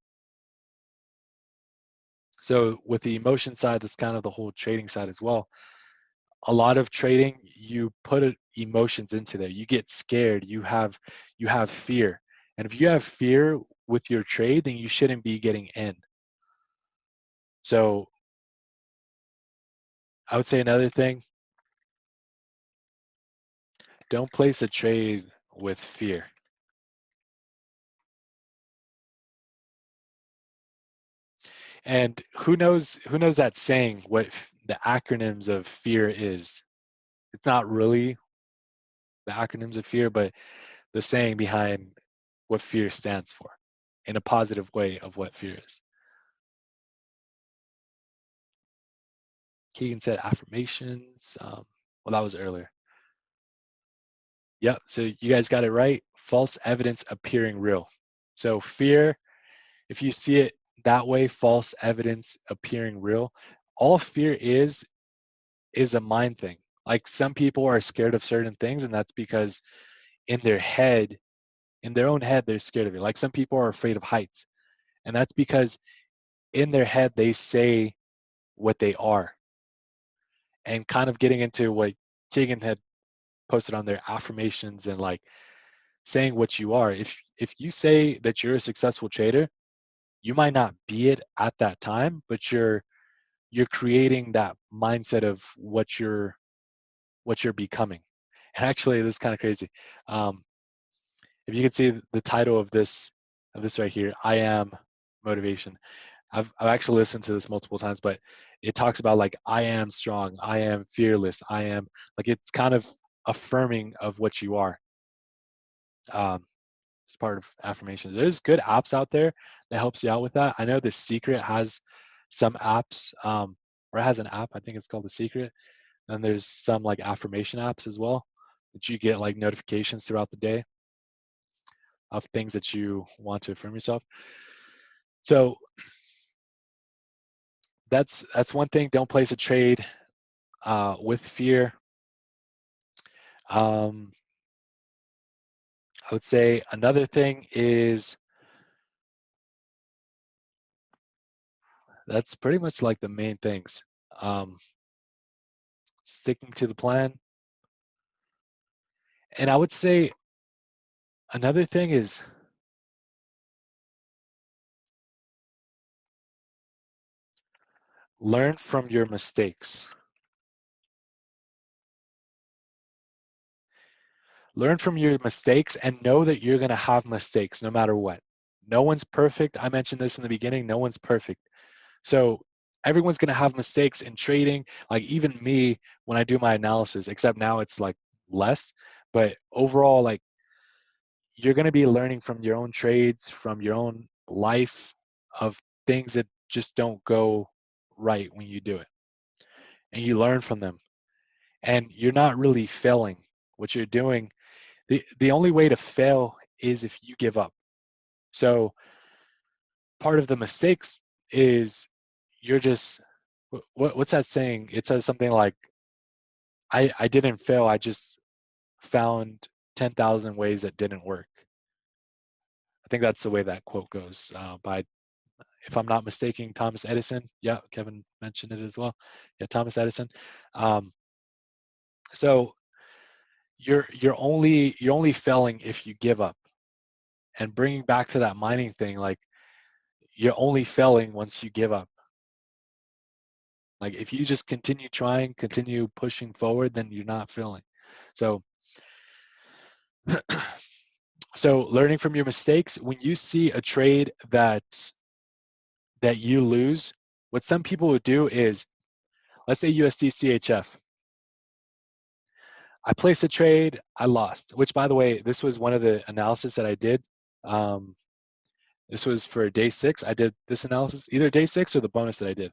So with the emotion side, that's kind of the whole trading side as well. A lot of trading, you put emotions into there. You get scared. You have fear. And if you have fear with your trade, then you shouldn't be getting in. So I would say another thing, don't place a trade with fear. And who knows that saying, what the acronyms of fear is. It's not really the acronyms of fear, but the saying behind what fear stands for in a positive way of what fear is. Keegan said affirmations. Well, that was earlier. Yep, so you guys got it right. False evidence appearing real. So fear, if you see it, that way, false evidence appearing real. All fear is a mind thing. Like some people are scared of certain things, and that's because in their head, in their own head, they're scared of it. Like some people are afraid of heights, and that's because in their head they say what they are. And kind of getting into what Keegan had posted on their affirmations and like saying what you are. If you say that you're a successful trader, you might not be it at that time, but you're creating that mindset of what you're becoming. And actually, this is kind of crazy. Um, if you can see the title of this right here, I am motivation. I've actually listened to this multiple times, but it talks about like I am strong, I am fearless, I am like it's kind of affirming of what you are. It's part of affirmations. There's good apps out there that helps you out with that. I know The Secret has some apps, or it has an app. I think it's called The Secret. And there's some like affirmation apps as well that you get like notifications throughout the day of things that you want to affirm yourself. So that's one thing. Don't place a trade with fear. Um, I would say another thing is that's pretty much like the main things. Sticking to the plan. And I would say another thing is learn from your mistakes. Learn from your mistakes and know that you're going to have mistakes no matter what. No one's perfect. I mentioned this in the beginning. No one's perfect. So everyone's going to have mistakes in trading. Like even me, when I do my analysis, except now it's like less. But overall, like you're going to be learning from your own trades, from your own life of things that just don't go right when you do it. And you learn from them. And you're not really failing. What you're doing, the only way to fail is if you give up. So part of the mistakes is you're just what's that saying? It says something like I didn't fail, I just found 10,000 ways that didn't work. I think that's the way that quote goes by, if I'm not mistaken, Thomas Edison. Yeah, Kevin mentioned it as well. Yeah, Thomas Edison. Um, so you're only failing if you give up. And bringing back to that mining thing, like you're only failing once you give up. Like if you just continue trying, continue pushing forward, then you're not failing. So so learning from your mistakes, when you see a trade that you lose, what some people would do is, let's say USD CHF. I placed a trade, I lost, which by the way, this was one of the analysis that I did. Um, this was for day 6. I did this analysis, either day 6 or the bonus that I did.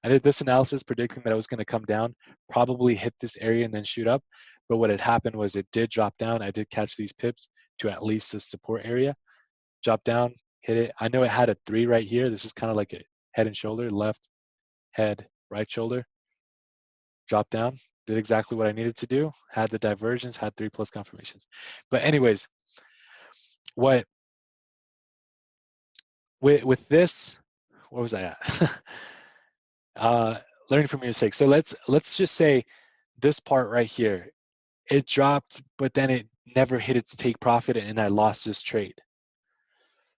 I did this analysis predicting that it was going to come down, probably hit this area and then shoot up. But what had happened was it did drop down. I did catch these pips to at least the support area. Drop down, hit it. I know it had a 3 right here. This is kind of like a head and shoulder, left, head, right shoulder. Drop down, did exactly what I needed to do. Had the divergence, had 3 plus confirmations. But anyways, what with this, where was I at? Learning from your mistakes. So let's just say this part right here, it dropped, but then it never hit its take profit and I lost this trade.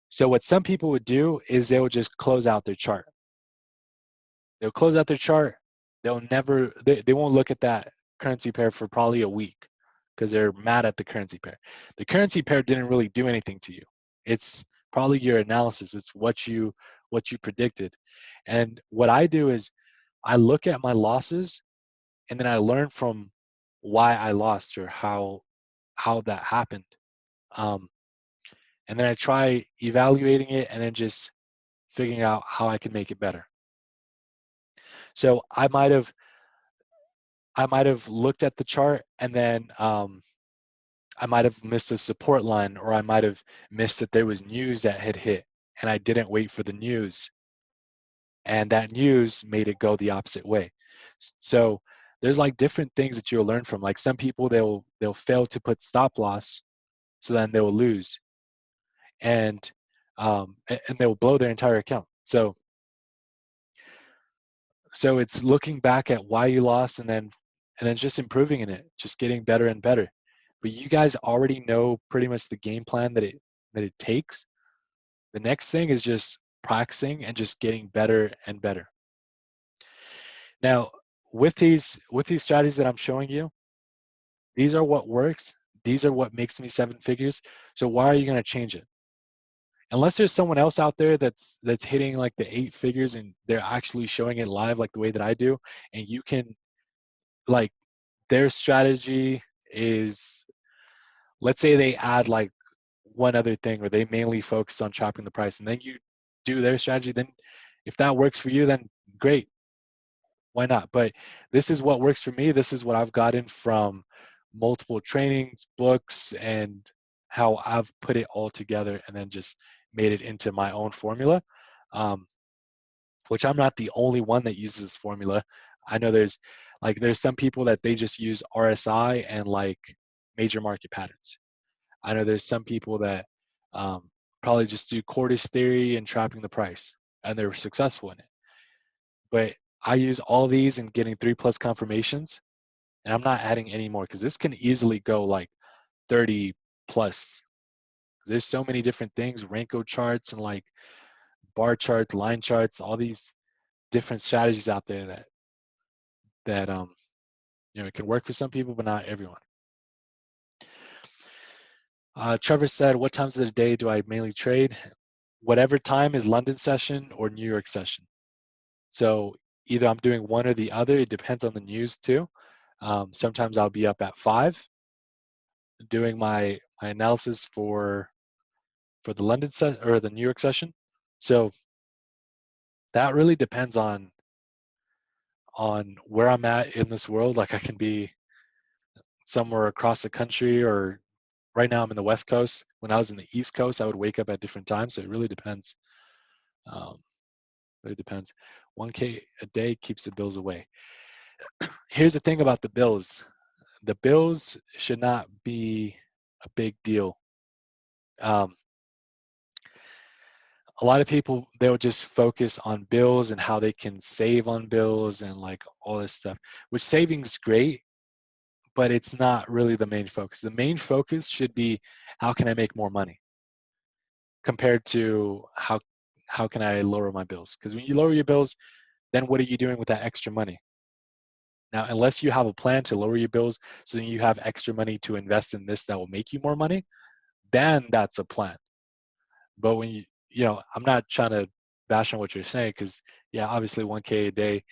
So what some people would do is they would just close out their chart. They'll close out their chart. They'll never, they won't look at that currency pair for probably a week because they're mad at the currency pair. The currency pair didn't really do anything to you. It's probably your analysis. It's what you predicted. And what I do is I look at my losses and then I learn from why I lost or how that happened. And then I try evaluating it and then just figuring out how I can make it better. So I might have looked at the chart and then I might have missed a support line, or I might have missed that there was news that had hit and I didn't wait for the news. and that news made it go the opposite way. So there's like different things that you'll learn from. Like some people, they'll fail to put stop loss, so then they will lose, and and they will blow their entire account. So it's looking back at why you lost, and then just improving in it, just getting better and better. But you guys already know pretty much the game plan that it takes. The next thing is just practicing and just getting better and better. Now, with these strategies that I'm showing you, these are what works. These are what makes me 7 figures. So why are you going to change it? Unless there's someone else out there that's hitting like the 8 figures and they're actually showing it live like the way that I do, and you can, like, their strategy is, let's say they add like one other thing, or they mainly focus on chopping the price, and then you do their strategy, then if that works for you, then great, why not? But this is what works for me. This is what I've gotten from multiple trainings, books, and how I've put it all together and then just made it into my own formula. Um, which I'm not the only one that uses this formula. I know there's some people that they just use RSI and like major market patterns. I know there's some people that probably just do Cordis theory and trapping the price, and they're successful in it. But I use all these and getting 3+ confirmations, and I'm not adding any more because this can easily go like 30 plus. There's so many different things, Renko charts and like bar charts, line charts, all these different strategies out there that it can work for some people, but not everyone. Trevor said, what times of the day do I mainly trade? Whatever time is London session or New York session. So either I'm doing one or the other. It depends on the news too. Sometimes I'll be up at 5 doing my analysis for the London or the New York session. So that really depends on where I'm at in this world. Like I can be somewhere across the country, or right now I'm in the West Coast. When I was in the East Coast, I would wake up at different times. So it really depends. Um, really depends. 1K a day keeps the bills away. Here's the thing about the bills. The bills should not be a big deal. Um, a lot of people, they'll just focus on bills and how they can save on bills and like all this stuff, which saving's great, but it's not really the main focus. The main focus should be how can I make more money compared to how can I lower my bills? Because when you lower your bills, then what are you doing with that extra money? Now, unless you have a plan to lower your bills so then you have extra money to invest in this that will make you more money, then that's a plan. But when I'm not trying to bash on what you're saying, because yeah, obviously 1K a day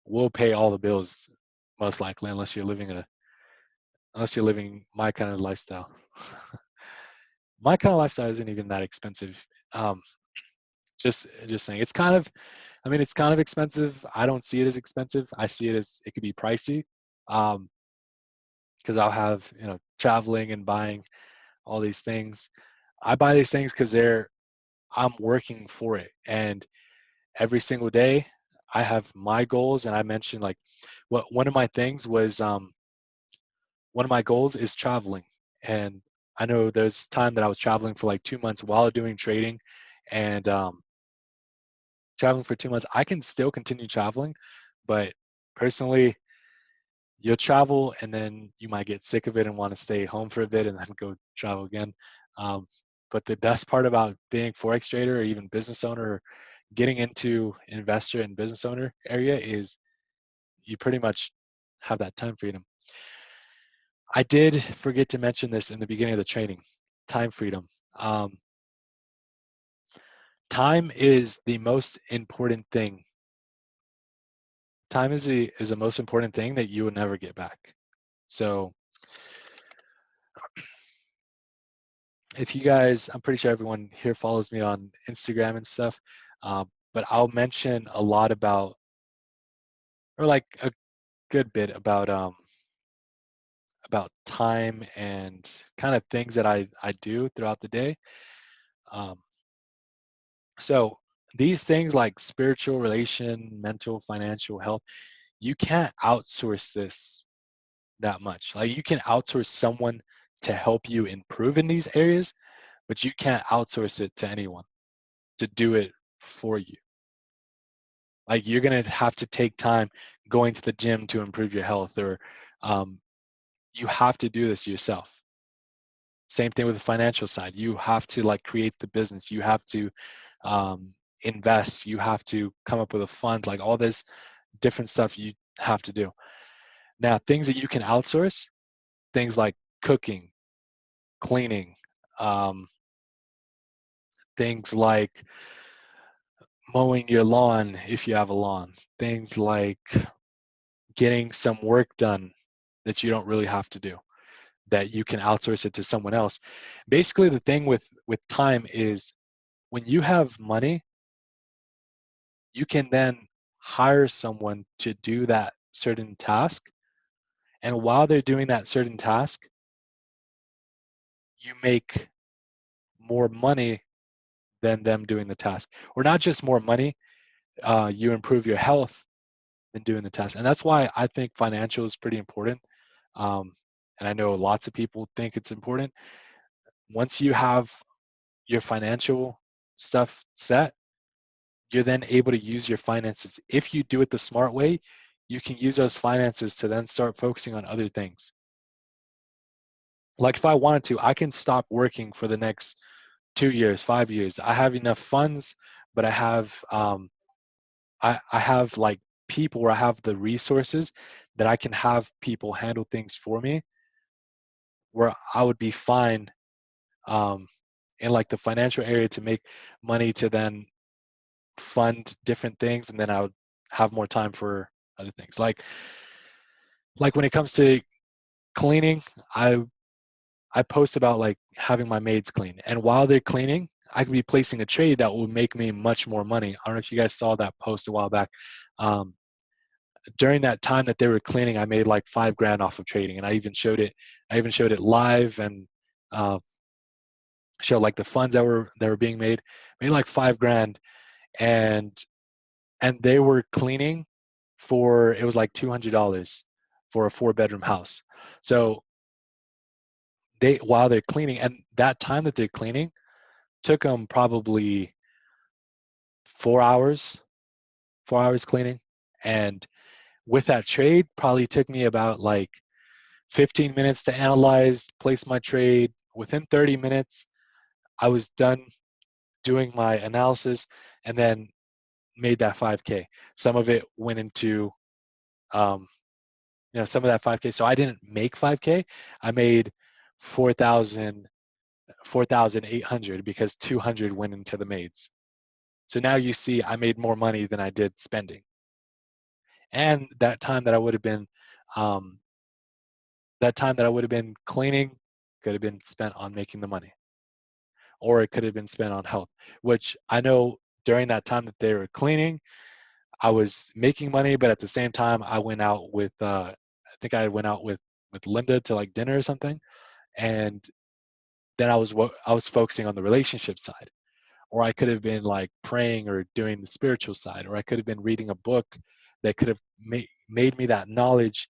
will pay all the bills most likely, unless you're living my kind of lifestyle. My kind of lifestyle isn't even that expensive. Um, just saying, it's kind of expensive. I don't see it as expensive. I see it as it could be pricey, because I'll have traveling and buying all these things. I buy these things because I'm working for it, and every single day I have my goals. And I mentioned like one of my things was one of my goals is traveling. And I know there's time that I was traveling for like 2 months while doing trading, and traveling for 2 months. I can still continue traveling, but personally, you'll travel and then you might get sick of it and want to stay home for a bit and then go travel again. Um, but the best part about being Forex trader or even business owner, or getting into investor and business owner area, is you pretty much have that time freedom. I did forget to mention this in the beginning of the training, time freedom. Um, time is the most important thing. Time is the most important thing that you will never get back. So if you guys, I'm pretty sure everyone here follows me on Instagram and stuff, but I'll mention a lot about, or like a good bit about time and kind of things that I do throughout the day. Um, so these things like spiritual, relation, mental, financial, health, you can't outsource this that much. Like you can outsource someone to help you improve in these areas, but you can't outsource it to anyone to do it for you. Like you're gonna have to take time going to the gym to improve your health, or um, you have to do this yourself. Same thing with the financial side. You have to like create the business. You have to invest. You have to come up with a fund. Like all this different stuff you have to do. Now, things that you can outsource, things like cooking, cleaning, um, things like mowing your lawn if you have a lawn, things like getting some work done that you don't really have to do, that you can outsource it to someone else. Basically, the thing with time is when you have money, you can then hire someone to do that certain task. And while they're doing that certain task, you make more money than them doing the task. Or not just more money, you improve your health than doing the task. And that's why I think financial is pretty important. Um, and I know lots of people think it's important. Once you have your financial stuff set, you're then able to use your finances. If you do it the smart way, you can use those finances to then start focusing on other things. Like if I wanted to, I can stop working for the next 2 years, 5 years. I have enough funds, but I have like people where I have the resources that I can have people handle things for me, where I would be fine um, in like the financial area to make money to then fund different things, and then I would have more time for other things. Like when it comes to cleaning, I post about like having my maids clean, and while they're cleaning, I could be placing a trade that will make me much more money. I don't know if you guys saw that post a while back. Um, During that time that they were cleaning, I made like 5 grand off of trading, and I even showed it. I even showed it live and uh, showed like the funds that were being made. Made like 5 grand, and they were cleaning for it was like $200 for a 4-bedroom house. So they while they're cleaning, and that time that they're cleaning took them probably 4 hours, 4 hours cleaning, and with that trade probably took me about like 15 minutes to analyze, place my trade. Within 30 minutes, I was done doing my analysis and then made that 5K. Some of it went into, um, some of that 5K. So I didn't make 5K. I made 4,000, 4,800 because 200 went into the maids. So now you see I made more money than I did spending. And um, that time that I would have been cleaning could have been spent on making the money, or it could have been spent on health, which I know during that time that they were cleaning, I was making money, but at the same time, I went out with, I think I went out with Linda to like dinner or something, and then I was focusing on the relationship side, or I could have been like praying or doing the spiritual side, or I could have been reading a book that could have made me that knowledge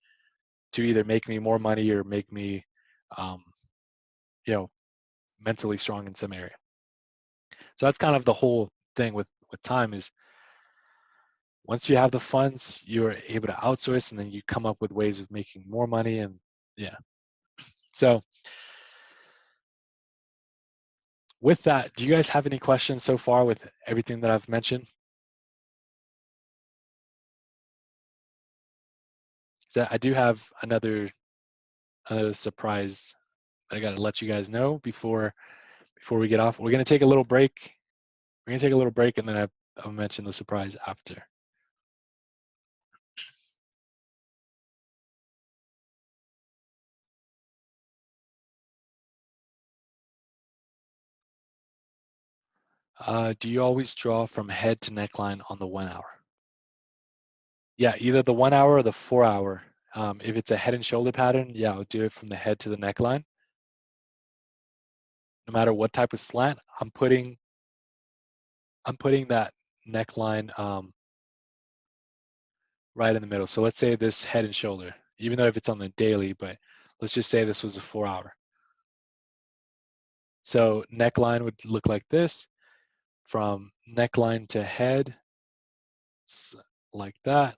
to either make me more money or make me, um, you know, mentally strong in some area. So that's kind of the whole thing with time is once you have the funds, you're able to outsource, and then you come up with ways of making more money. And yeah. So with that, do you guys have any questions so far with everything that I've mentioned? So I do have another surprise I got to let you guys know before we get off. We're gonna take a little break. We're gonna take a little break, and then I'll mention the surprise after. Do you always draw from head to neckline on the 1 hour? Yeah, either the 1 hour or the 4 hour. If it's a head and shoulder pattern, yeah, I'll do it from the head to the neckline. No matter what type of slant, I'm putting that neckline right in the middle. So let's say this head and shoulder, even though if it's on the daily, but let's just say this was a 4 hour. So neckline would look like this, from neckline to head, like that.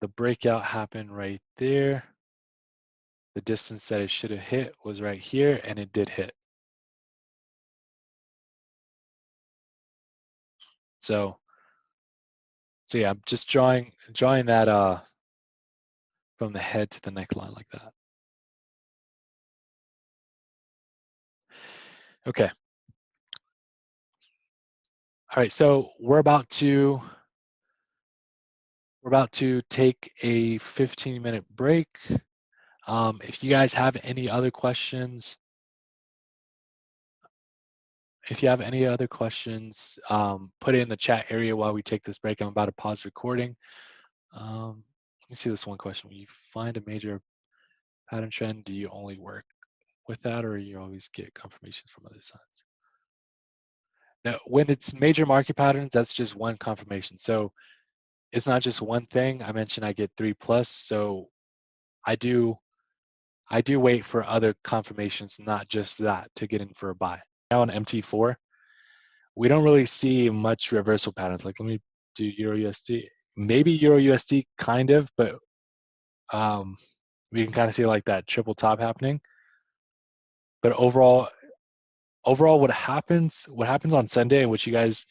The breakout happened right there. The distance that it should have hit was right here, and it did hit. So yeah, I'm just drawing that from the head to the neckline like that. Okay. All right, so we're about to take a 15-minute break. If you guys have any other questions, put it in the chat area while we take this break. I'm about to pause recording. Let me see this one question. When you find a major pattern trend, do you only work with that, or you always get confirmations from other signs? Now, when it's major market patterns, that's just one confirmation. So it's not just one thing. I mentioned I get 3+, so I do wait for other confirmations, not just that, to get in for a buy. Now on MT4, we don't really see much reversal patterns. Like, let me do Euro USD. Maybe Euro USD kind of, but we can kind of see like that triple top happening. But overall, what happens on Sunday, and what you guys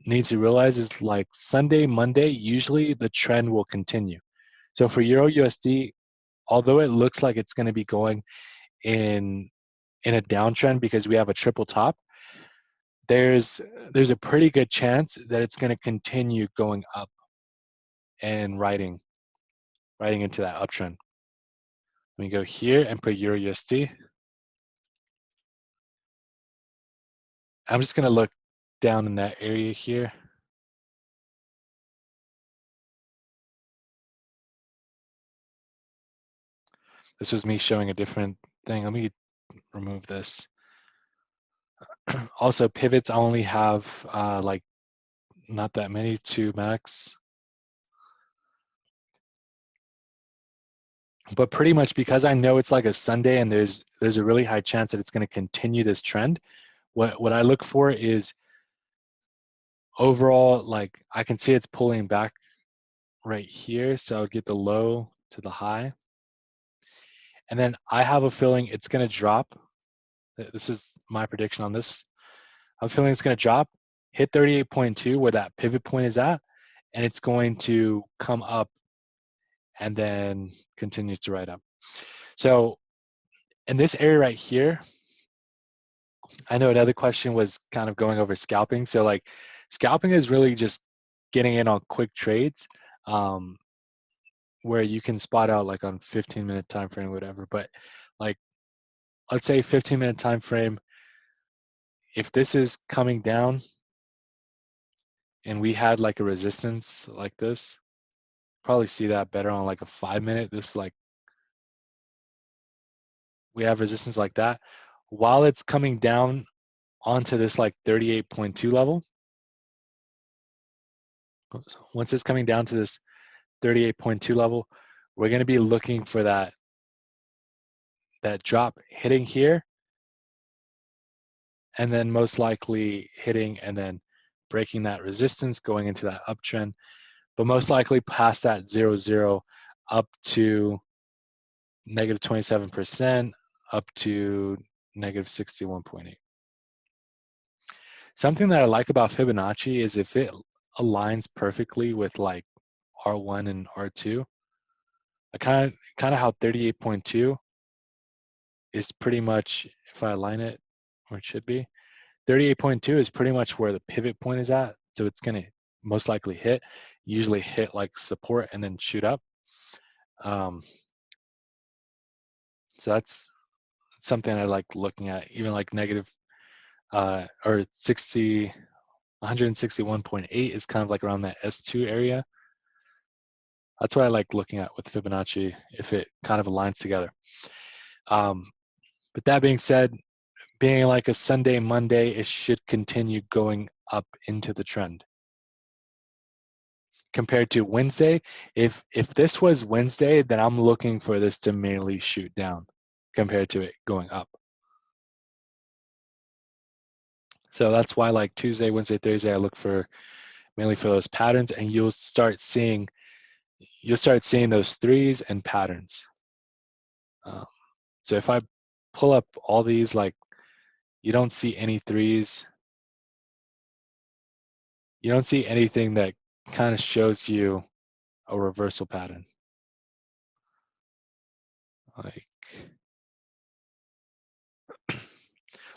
need to realize is, like, Sunday, Monday, usually the trend will continue. So for Euro USD, although it looks like it's going to be going in a downtrend because we have a triple top, there's a pretty good chance that it's going to continue going up and riding into that uptrend. Let me go here and put Euro USD. I'm just going to look down in that area here. This was me showing a different thing. Let me remove this. Also, pivots, I only have like not that many, 2 max. But pretty much because I know it's like a Sunday and there's a really high chance that it's going to continue this trend, what I look for is overall, like, I can see it's pulling back right here, so I'll get the low to the high. And then I have a feeling it's going to drop. This is my prediction on this. I'm feeling it's going to drop, hit 38.2 where that pivot point is at, and it's going to come up and then continue to ride up. So in this area right here, I know another question was kind of going over scalping. So, like, scalping is really just getting in on quick trades, where you can spot out like on 15-minute time frame, whatever. But like, let's say 15-minute time frame, if this is coming down and we had like a resistance like this, probably see that better on like a 5-minute. This, like, we have resistance like that while it's coming down onto this like 38.2 level. Once it's coming down to this 38.2 level, we're going to be looking for that drop hitting here, and then most likely hitting and then breaking that resistance, going into that uptrend, but most likely past that 0.0 up to negative 27%, up to negative 61.8. Something that I like about Fibonacci is if it aligns perfectly with like R1 and R2, I kind of how 38.2 is pretty much, if I align it where it should be, 38.2 is pretty much where the pivot point is at. So it's going to most likely usually hit like support and then shoot up. So that's something I like looking at, even like negative or 161.8 is kind of like around that S2 area. That's what I like looking at with Fibonacci, if it kind of aligns together. But that being said, being like a Sunday, Monday, it should continue going up into the trend. Compared to Wednesday, if this was Wednesday, then I'm looking for this to mainly shoot down compared to it going up. So that's why like Tuesday, Wednesday, Thursday, I look for mainly for those patterns, and you'll start seeing those threes and patterns. So if I pull up all these, like you don't see any threes. You don't see anything that kind of shows you a reversal pattern.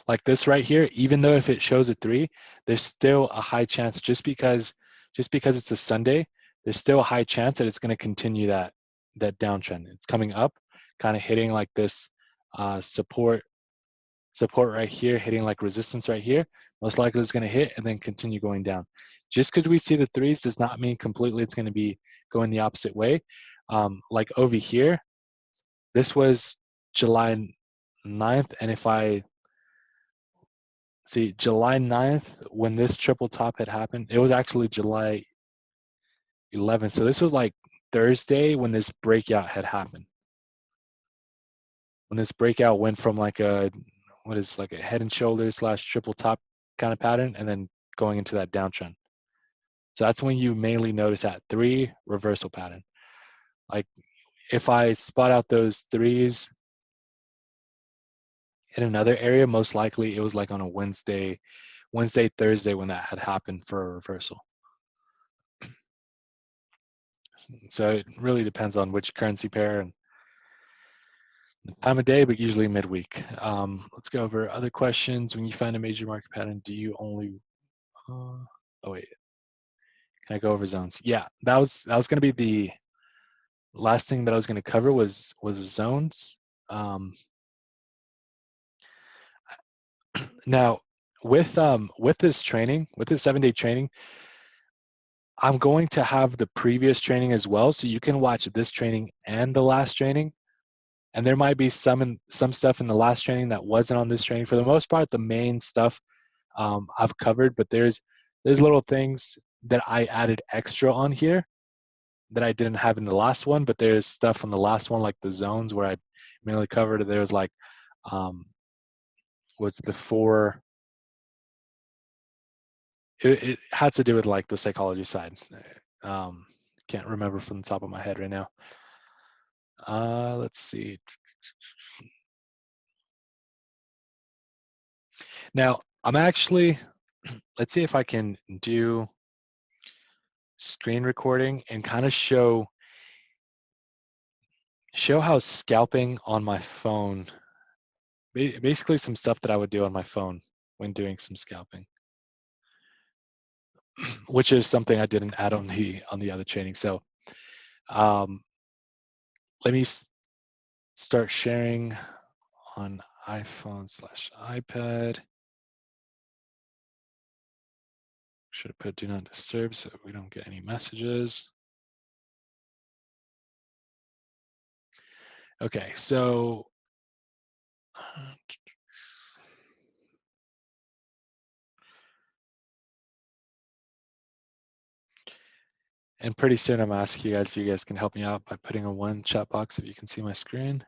Like this right here, even though if it shows a three, there's still a high chance just because it's a Sunday, there's still a high chance that it's going to continue that downtrend. It's coming up, kind of hitting like this support right here, hitting like resistance right here. Most likely it's going to hit and then continue going down. Just because we see the threes does not mean completely it's going to be going the opposite way. Like over here, this was July 9th, and if I see July 9th, when this triple top had happened, it was actually July 11th. So this was like Thursday when this breakout had happened. When this breakout went from like a head and shoulders / triple top kind of pattern and then going into that downtrend. So that's when you mainly notice that three reversal pattern. Like if I spot out those threes in another area, most likely it was like on a Wednesday, Thursday when that had happened for a reversal. So it really depends on which currency pair and the time of day, but usually midweek. Let's go over other questions. When you find a major market pattern, do you only, oh wait, can I go over zones? Yeah, that was going to be the last thing that I was going to cover was zones. Now with this training, with this 7-day training, I'm going to have the previous training as well, so you can watch this training and the last training. And there might be some stuff in the last training that wasn't on this training. For the most part, the main stuff I've covered, but there's little things that I added extra on here that I didn't have in the last one. But there's stuff on the last one, like the zones, where I mainly covered. There's like what's the four? It had to do with like the psychology side. Can't remember from the top of my head right now. Let's see. Now I'm actually, let's see if I can do screen recording and kind of show how scalping on my phone, basically some stuff that I would do on my phone when doing some scalping, which is something I didn't add on the other training. So let me start sharing on iPhone / iPad. Should have put do not disturb so we don't get any messages. Okay, so and pretty soon I'm asking you guys if you guys can help me out by putting in one chat box if you can see my screen.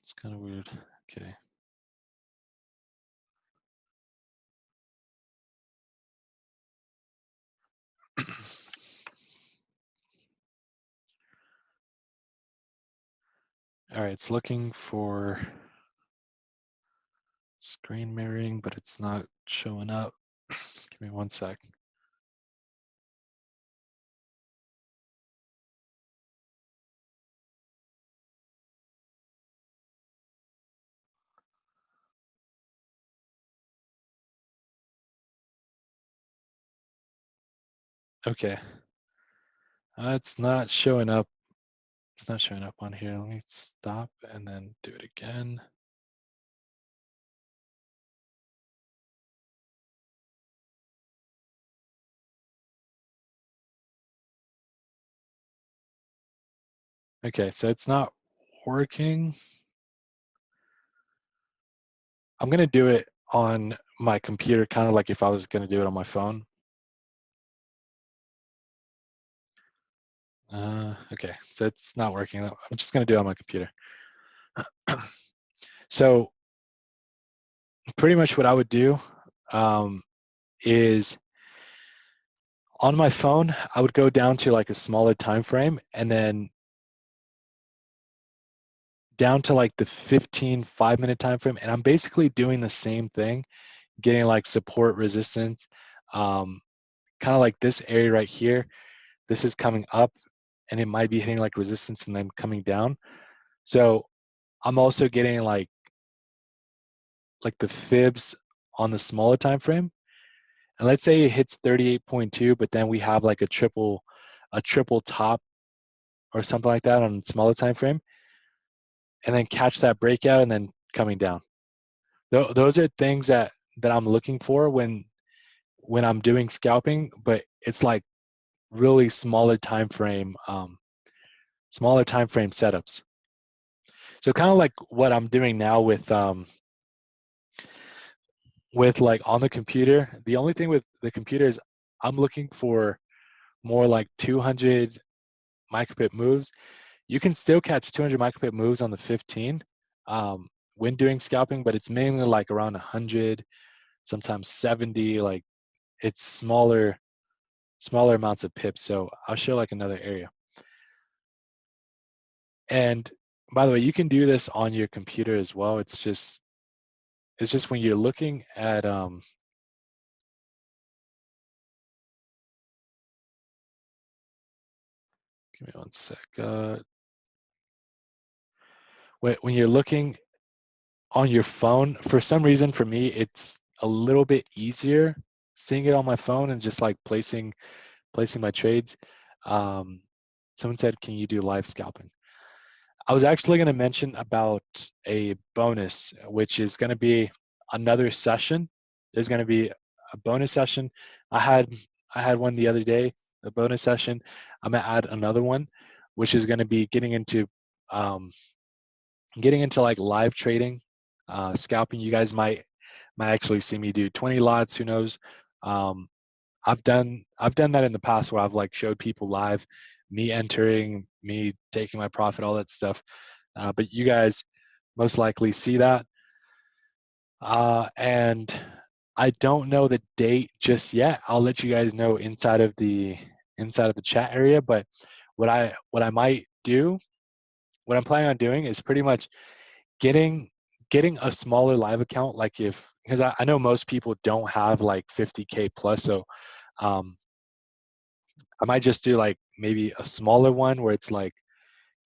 It's kind of weird. Okay. All right, it's looking for screen mirroring, but it's not showing up. Give me one sec. Okay. It's not showing up. It's not showing up on here. Let me stop and then do it again. Okay, so it's not working. I'm gonna do it on my computer, kind of like if I was gonna do it on my phone. Okay, so it's not working. I'm just gonna do it on my computer. So pretty much what I would do is on my phone, I would go down to like a smaller time frame and then down to like the 15 5-minute time frame, and I'm basically doing the same thing, getting like support, resistance, kind of like this area right here. This is coming up and it might be hitting like resistance and then coming down. So I'm also getting like the fibs on the smaller time frame. And let's say it hits 38.2, but then we have like a triple top or something like that on smaller time frame, and then catch that breakout and then coming down. Those are things that I'm looking for when I'm doing scalping, but it's like really smaller time frame setups. So kind of like what I'm doing now with like on the computer. The only thing with the computer is I'm looking for more like 200 micropip moves. You can still catch 200 micropip moves on the 15 when doing scalping, but it's mainly like around 100, sometimes 70. Like it's smaller amounts of pips. So I'll show like another area. And by the way, you can do this on your computer as well. It's just when you're looking at give me one sec. When you're looking on your phone, for some reason for me it's a little bit easier seeing it on my phone and just like placing my trades. Someone said, can you do live scalping? I was actually going to mention about a bonus, which is going to be another session. There's going to be a bonus session. I had one the other day, a bonus session. I'm going to add another one, which is going to be getting into like live trading, scalping. You guys might actually see me do 20 lots. Who knows? I've done that in the past where I've like showed people live, me entering, me taking my profit, all that stuff. But you guys most likely see that. And I don't know the date just yet. I'll let you guys know inside of the chat area. But what I might do, what I'm planning on doing is pretty much getting a smaller live account. Like because I know most people don't have like 50K plus, so I might just do like maybe a smaller one where it's like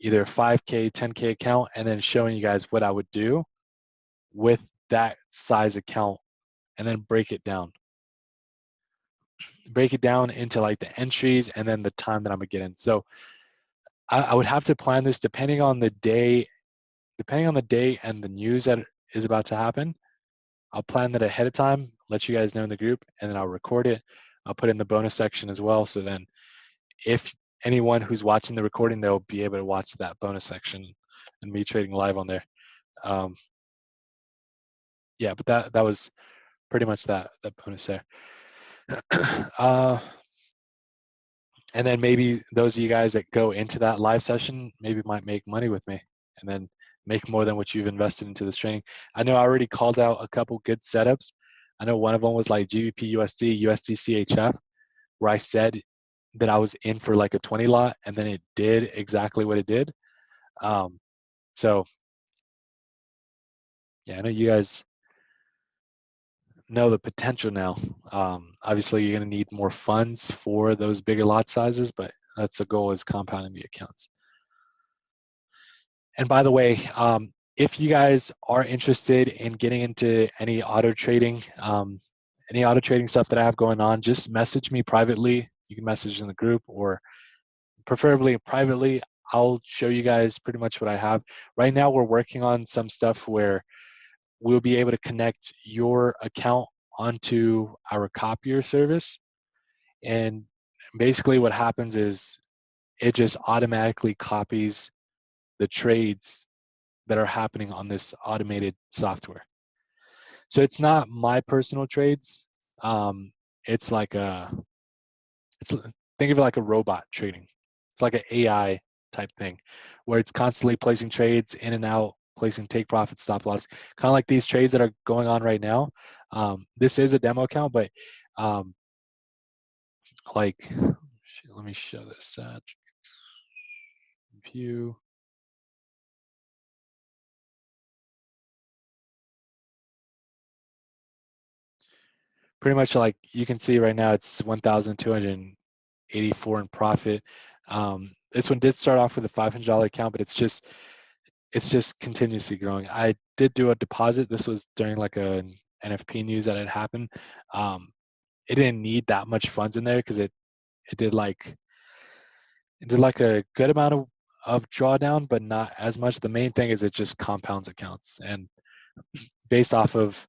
either 5K, 10K account, and then showing you guys what I would do with that size account, and then break it down into like the entries and then the time that I'm gonna get in. So I would have to plan this depending on the day and the news that is about to happen. I'll plan that ahead of time, let you guys know in the group, and then I'll record it. I'll put in the bonus section as well. So then if anyone who's watching the recording, they'll be able to watch that bonus section and me trading live on there. Yeah, but that was pretty much that bonus there. And then maybe those of you guys that go into that live session maybe might make money with me and then make more than what you've invested into this training. I know I already called out a couple good setups. I know one of them was like GBP USD, USD CHF, where I said that I was in for like a 20 lot, and then it did exactly what it did. So yeah, I know you guys know the potential now. Obviously, you're going to need more funds for those bigger lot sizes, but that's the goal, is compounding the accounts. And by the way, if you guys are interested in getting into any auto trading stuff that I have going on, just message me privately. You can message in the group, or preferably privately. I'll show you guys pretty much what I have. Right now, we're working on some stuff where we'll be able to connect your account onto our copier service. And basically what happens is it just automatically copies the trades that are happening on this automated software. So it's not my personal trades. It's like think of it like a robot trading. It's like an AI type thing where it's constantly placing trades in and out, placing take profit, stop loss, kind of like these trades that are going on right now. This is a demo account, but like, let me show this. View. Pretty much like you can see right now, it's 1,284 in profit. This one did start off with a $500 account, but it's just continuously growing. I did do a deposit. This was during like an NFP news that had happened. It didn't need that much funds in there because it did like a good amount of drawdown, but not as much. The main thing is it just compounds accounts, and based off of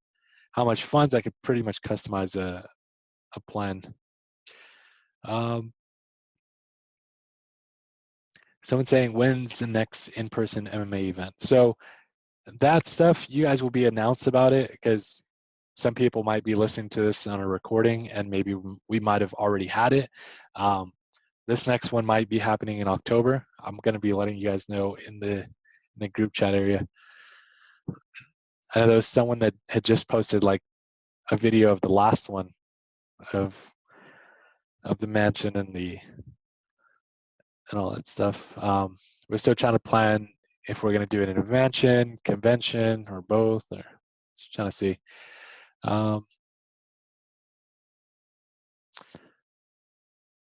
how much funds, I could pretty much customize a plan. Someone saying, when's the next in-person MMA event? So that stuff, you guys will be announced about it because some people might be listening to this on a recording and maybe we might have already had it. This next one might be happening in October. I'm going to be letting you guys know in the group chat area. I know there was someone that had just posted like a video of the last one of the mansion and all that stuff. We're still trying to plan if we're going to do it in a mansion, convention, or both, or just trying to see.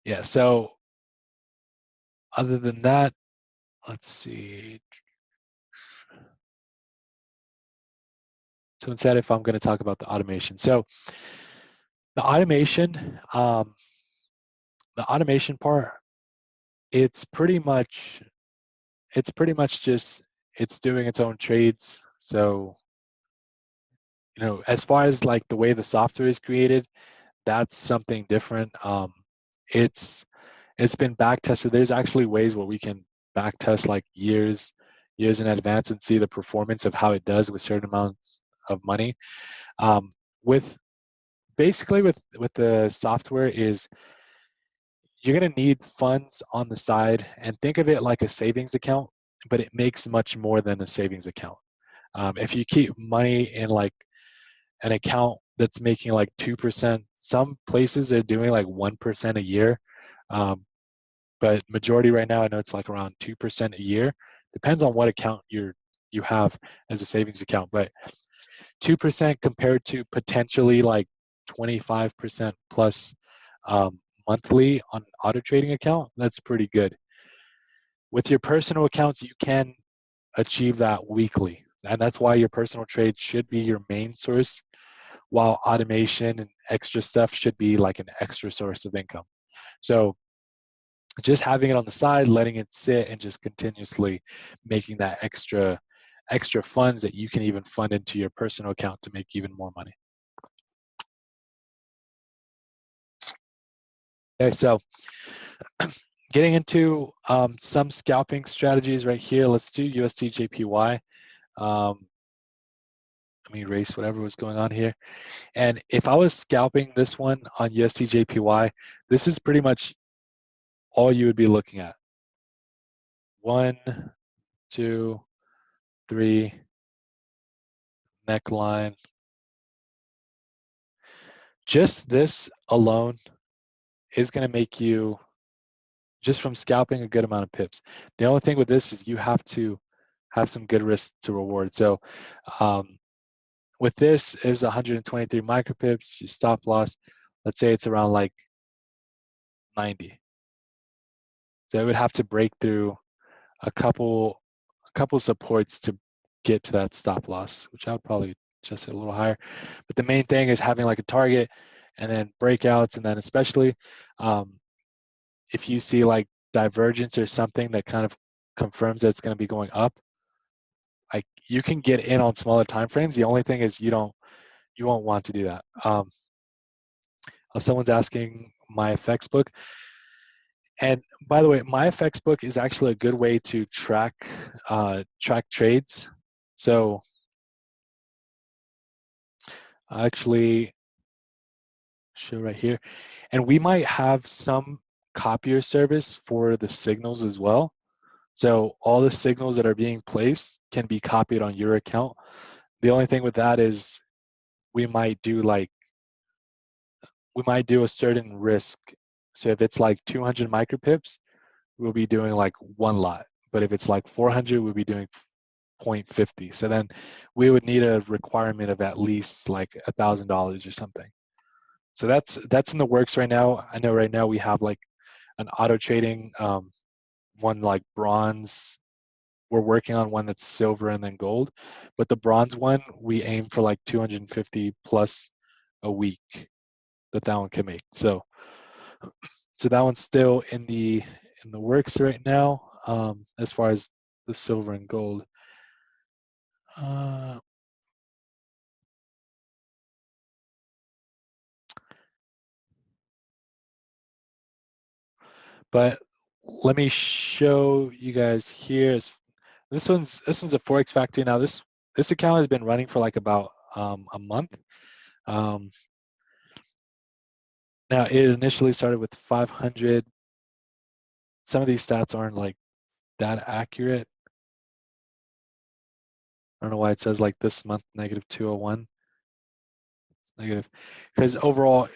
Yeah, so other than that, let's see. So instead, if I'm going to talk about the automation. So the automation part, it's pretty much just it's doing its own trades. So, you know, as far as like the way the software is created, that's something different. It's been back tested. There's actually ways where we can back test like years in advance and see the performance of how it does with certain amounts of money. With the software is you're going to need funds on the side, and think of it like a savings account, but it makes much more than a savings account. If you keep money in like an account that's making like 2%, some places are doing like 1% a year. But majority right now, I know it's like around 2% a year. Depends on what account you have as a savings account, but 2% compared to potentially like 25% plus monthly on auto trading account, that's pretty good. With your personal accounts, you can achieve that weekly, and that's why your personal trade should be your main source, while automation and extra stuff should be like an extra source of income. So just having it on the side, letting it sit, and just continuously making that extra funds that you can even fund into your personal account to make even more money. Okay, so getting into some scalping strategies right here. Let's do USD JPY. Let me erase whatever was going on here. And if I was scalping this one on USD JPY, this is pretty much all you would be looking at. 1, 2, 3, neckline. Just this alone is going to make you, just from scalping, a good amount of pips. The only thing with this is you have to have some good risk to reward. So with this is 123 micropips. Your stop loss, let's say it's around like 90. So it would have to break through a couple supports to get to that stop loss, which I would probably adjust it a little higher. But the main thing is having like a target, and then breakouts, and then especially if you see like divergence or something that kind of confirms that it's going to be going up, like you can get in on smaller time frames. The only thing is you won't want to do that. Someone's asking my FX book. And by the way, my FX book is actually a good way to track track trades. So I actually show right here, and we might have some copier service for the signals as well. So all the signals that are being placed can be copied on your account. The only thing with that is we might do a certain risk. So if it's like 200 micropips, we'll be doing like one lot. But if it's like 400, we'll be doing 0.50. So then we would need a requirement of at least like $1,000 or something. So that's in the works right now. I know right now we have like an auto trading one like bronze. We're working on one that's silver and then gold, but the bronze one we aim for like 250 plus a week that one can make. So that one's still in the works right now, as far as the silver and gold. Uh, but let me show you guys here. This one's a Forex Factory. Now this account has been running for like about a month. Um, now it initially started with 500. Some of these stats aren't like that accurate. I don't know why it says like this month negative 201. It's negative because overall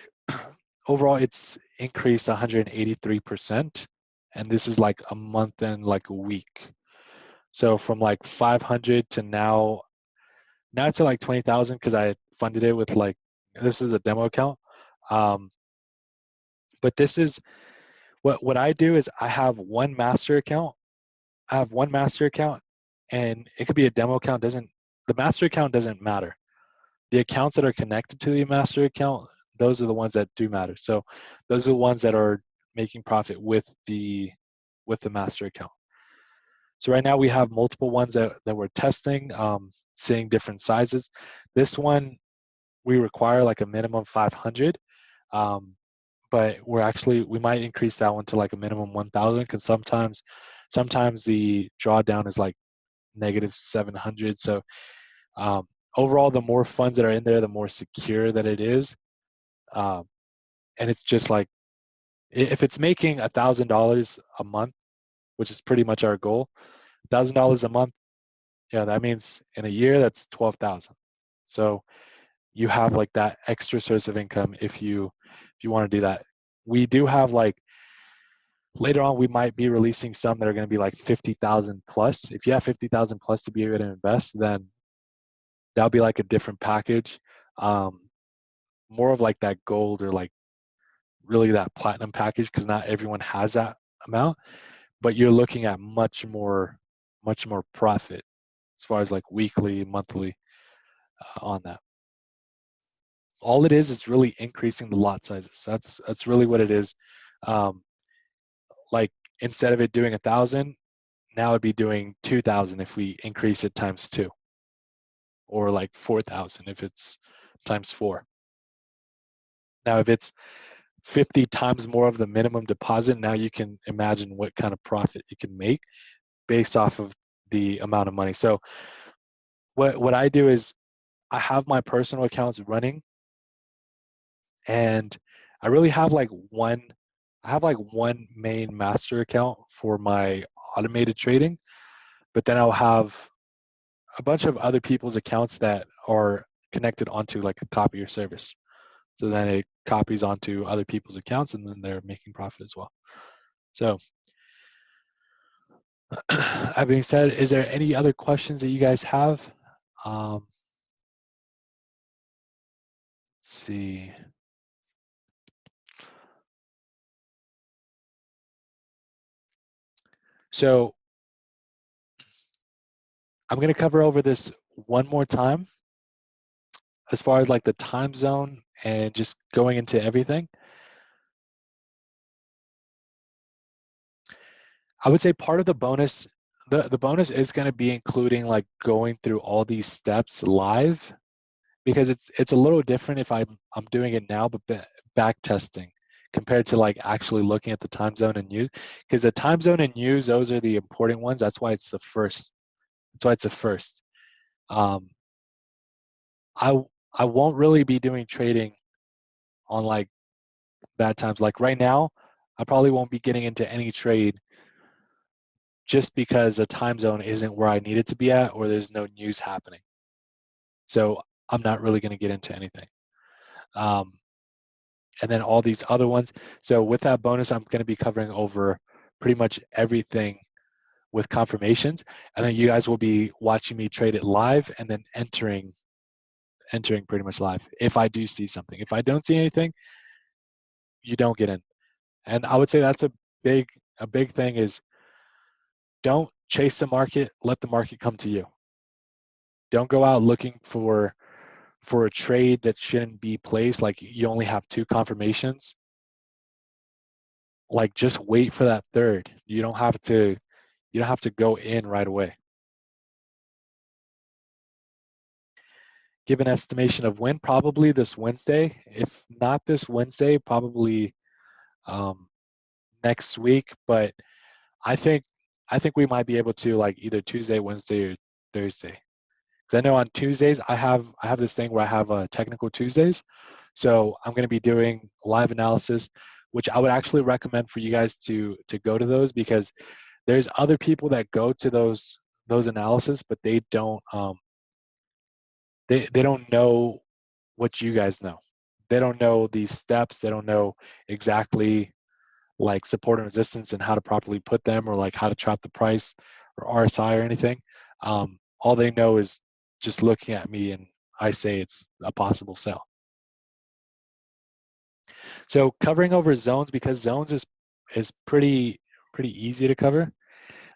it's increased 183%, and this is like a month and like a week. So from like 500 to now it's at like 20,000 because I funded it with like, this is a demo account. But this is what I do is I have one master account. And it could be a demo account. The master account doesn't matter. The accounts that are connected to the master account, those are the ones that do matter. So those are the ones that are making profit with the master account. So right now we have multiple ones that we're testing, seeing different sizes. This one we require like a minimum 500, but we might increase that one to like a minimum 1,000 because sometimes the drawdown is like negative 700. So overall, the more funds that are in there, the more secure that it is. And it's just like, if it's making $1,000 a month, which is pretty much our goal, $1,000 a month, yeah, that means in a year that's 12,000. So you have like that extra source of income if you want to do that. We do have like, later on we might be releasing some that are going to be like 50,000 plus. If you have 50,000 plus to be able to invest, then that'll be like a different package. More of like that gold or like really that platinum package, because not everyone has that amount, but you're looking at much more profit as far as like weekly, monthly on that. All it is really increasing the lot sizes. That's really what it is. Like instead of it doing 1,000, now it'd be doing 2,000 if we increase it times 2, or like 4,000 if it's times 4. Now if it's 50 times more of the minimum deposit, now you can imagine what kind of profit you can make based off of the amount of money. So what I do is I have my personal accounts running, and I really have like one main master account for my automated trading, but then I'll have a bunch of other people's accounts that are connected onto like a copier service. So then it copies onto other people's accounts, and then they're making profit as well. So that being said, is there any other questions that you guys have? Let's see. So I'm going to cover over this one more time as far as like the time zone and just going into everything. I would say part of the bonus, the bonus is going to be including like going through all these steps live, because it's a little different if I'm doing it now, but back testing, compared to like actually looking at the time zone and news. Because the time zone and news, those are the important ones. That's why it's the first. That's why it's the first. Um, I I won't really be doing trading on like bad times. Like right now, I probably won't be getting into any trade just because the time zone isn't where I need it to be at, or there's no news happening. So I'm not really going to get into anything. Um, and then all these other ones. So with that bonus, I'm going to be covering over pretty much everything with confirmations, and then you guys will be watching me trade it live and then entering pretty much live if I do see something. If I don't see anything, you don't get in. And I would say that's a big thing is don't chase the market, let the market come to you. Don't go out looking for a trade that shouldn't be placed, like you only have 2 confirmations. Like just wait for that third. You don't have to go in right away. Give an estimation of when, probably this Wednesday. If not this Wednesday, probably next week. But I think we might be able to like either Tuesday, Wednesday, or Thursday. Because I know on Tuesdays I have this thing where I have technical Tuesdays. So I'm going to be doing live analysis, which I would actually recommend for you guys to go to those, because there's other people that go to those analysis, but they don't they don't know what you guys know. They don't know these steps. They don't know exactly like support and resistance and how to properly put them, or like how to trap the price or RSI or anything. All they know is just looking at me and I say it's a possible sell. So covering over zones, because zones is pretty easy to cover.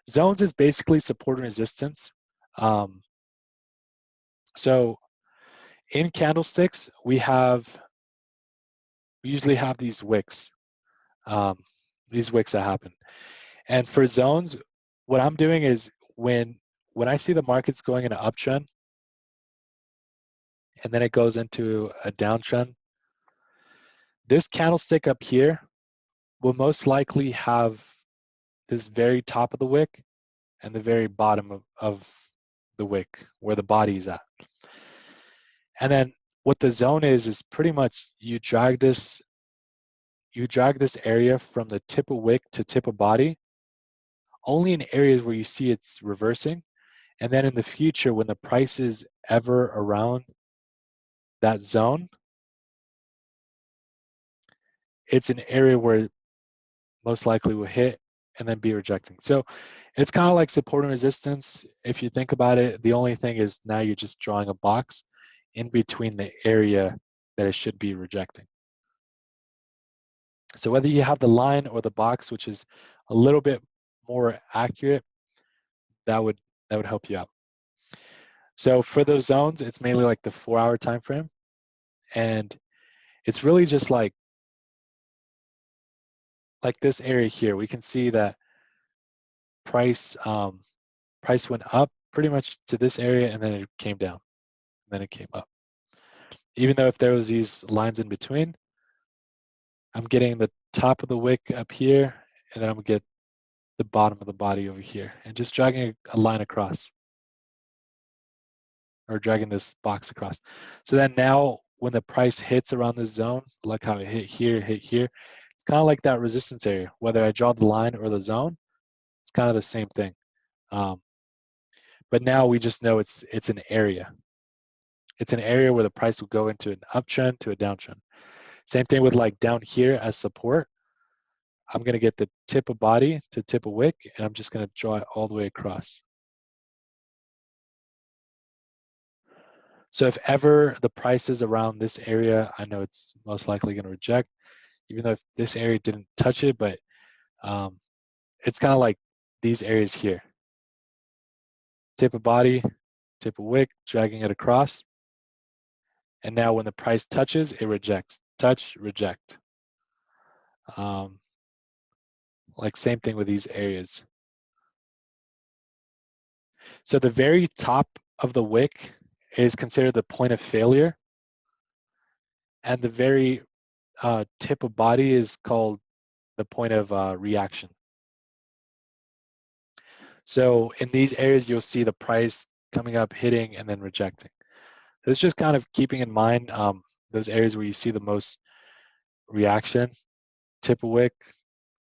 Zones is basically support and resistance. So in candlesticks, we usually have these wicks that happen. And for zones, what I'm doing is when I see the market's going in an uptrend and then it goes into a downtrend, this candlestick up here will most likely have this very top of the wick and the very bottom of the wick where the body is at. And then what the zone is pretty much you drag this area from the tip of wick to tip of body only in areas where you see it's reversing. And then in the future, when the price is ever around that zone, it's an area where it most likely will hit and then be rejecting. So it's kind of like support and resistance. If you think about it, the only thing is now you're just drawing a box in between the area that it should be rejecting. So whether you have the line or the box, which is a little bit more accurate, that would help you out. So for those zones, it's mainly like the 4-hour time frame, and it's really just like this area here. We can see that price went up pretty much to this area, and then it came down, and then it came up. Even though if there was these lines in between, I'm getting the top of the wick up here, and then I'm gonna get the bottom of the body over here, and just dragging a line across, or dragging this box across. So then now when the price hits around this zone, like how it hit here, it's kind of like that resistance area. Whether I draw the line or the zone, it's kind of the same thing. But now we just know it's an area. It's an area where the price will go into an uptrend to a downtrend. Same thing with like down here as support. I'm going to get the tip of body to tip of wick, and I'm just going to draw it all the way across. So if ever the price is around this area, I know it's most likely going to reject, even though if this area didn't touch it, but it's kind of like these areas here. Tip of body, tip of wick, dragging it across. And now when the price touches, it rejects. Touch, reject. Like same thing with these areas. So the very top of the wick is considered the point of failure. And the very tip of body is called the point of reaction. So in these areas, you'll see the price coming up, hitting, and then rejecting. So it's just kind of keeping in mind those areas where you see the most reaction, tip of wick,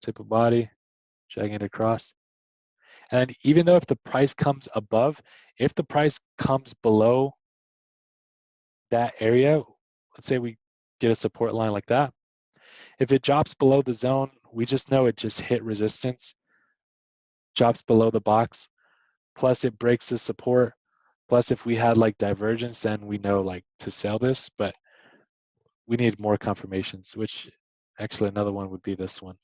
tip of body, dragging it across. And even though if the price comes above, if the price comes below that area, let's say we get a support line like that, if it drops below the zone, we just know it just hit resistance, drops below the box, plus it breaks the support, plus if we had like divergence, then we know like to sell this, but we need more confirmations, which actually another one would be this one.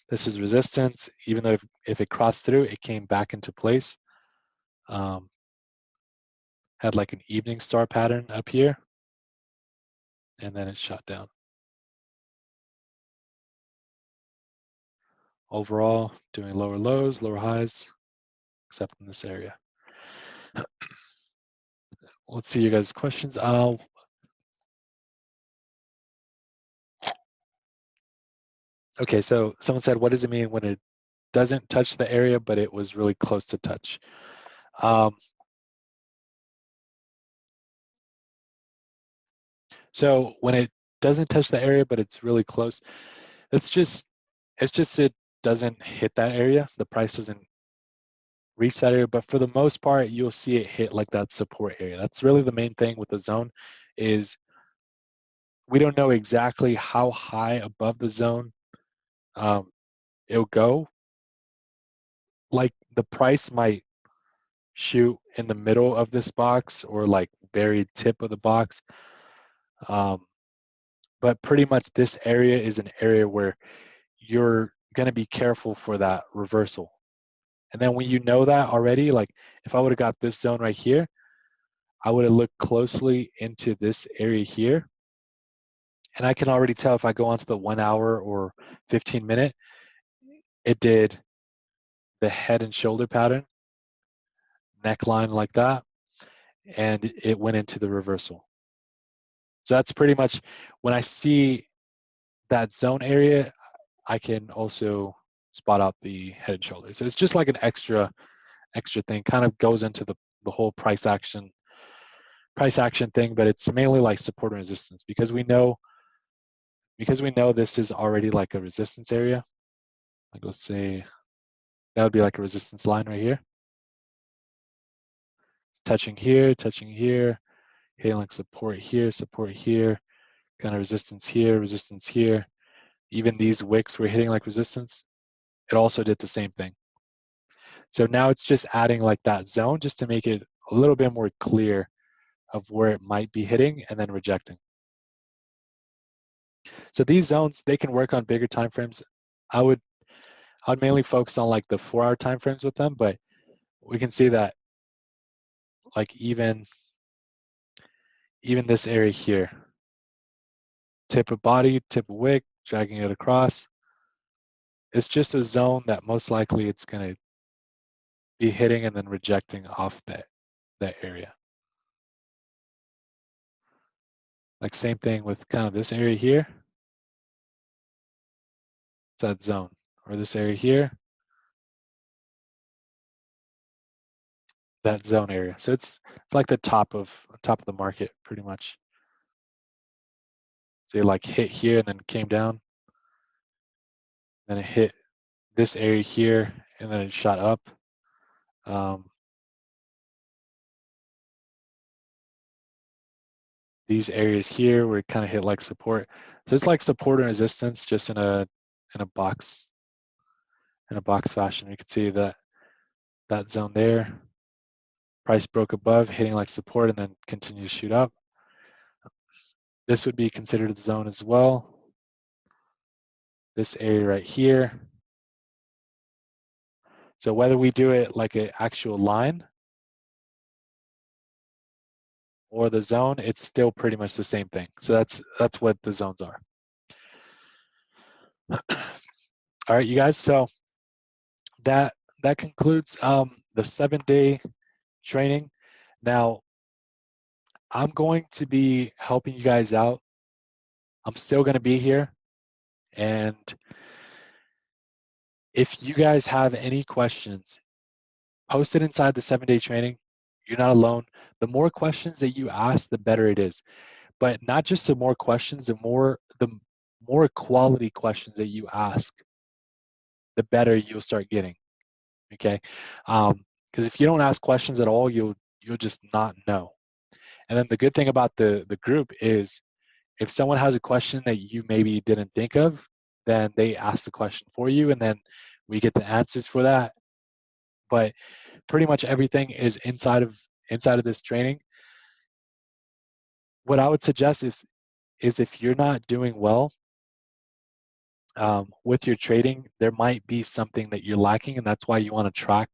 This is resistance, even though if it crossed through, it came back into place. Had like an evening star pattern up here, and then it shot down. Overall, doing lower lows, lower highs, except in this area. Let's see you guys' questions. Okay, so someone said, what does it mean when it doesn't touch the area, but it was really close to touch? So when it doesn't touch the area, but it's really close, it's just it doesn't hit that area. The price doesn't reach that area, but for the most part, you'll see it hit like that support area. That's really the main thing with the zone is we don't know exactly how high above the zone it'll go. Like the price might shoot in the middle of this box or like very tip of the box. But pretty much this area is an area where you're going to be careful for that reversal. And then when you know that already, like if I would have got this zone right here, I would have looked closely into this area here. And I can already tell if I go onto the 1 hour or 15-minute, it did the head and shoulder pattern, neckline like that, and it went into the reversal. So that's pretty much when I see that zone area, I can also spot out the head and shoulders. So it's just like an extra thing, kind of goes into the whole price action thing, but it's mainly like support and resistance because we know this is already like a resistance area. Like let's say that would be like a resistance line right here. It's touching here, hitting like support here, kind of resistance here. Even these wicks were hitting like resistance. It also did the same thing. So now it's just adding like that zone just to make it a little bit more clear of where it might be hitting and then rejecting. So these zones, they can work on bigger time frames. I'd mainly focus on like the 4-hour time frames with them, but we can see that like even this area here, tip of body, tip of wick, dragging it across. It's just a zone that most likely it's going to be hitting and then rejecting off that area. Like same thing with kind of this area here. It's that zone, or this area here, that zone area. So it's like the top of the market pretty much. So you like hit here and then came down, then it hit this area here and then it shot up. These areas here where it kind of hit like support. So it's like support and resistance just in a box fashion. You can see that zone there. Price broke above, hitting like support and then continue to shoot up. This would be considered a zone as well. This area right here. So whether we do it like an actual line or the zone, it's still pretty much the same thing. So that's what the zones are. All right, you guys. So that concludes the 7-day training. Now, I'm going to be helping you guys out I'm still going to be here. And if you guys have any questions, post it inside the 7-day training. You're not alone. The more questions that you ask, the better it is. But not just the more questions, the more quality questions that you ask, the better you'll start getting. Okay, because if you don't ask questions at all, you'll just not know. And then the good thing about the group is, if someone has a question that you maybe didn't think of, then they ask the question for you, and then we get the answers for that. But pretty much everything is inside of this training. What I would suggest is if you're not doing well with your trading, there might be something that you're lacking, and that's why you want to track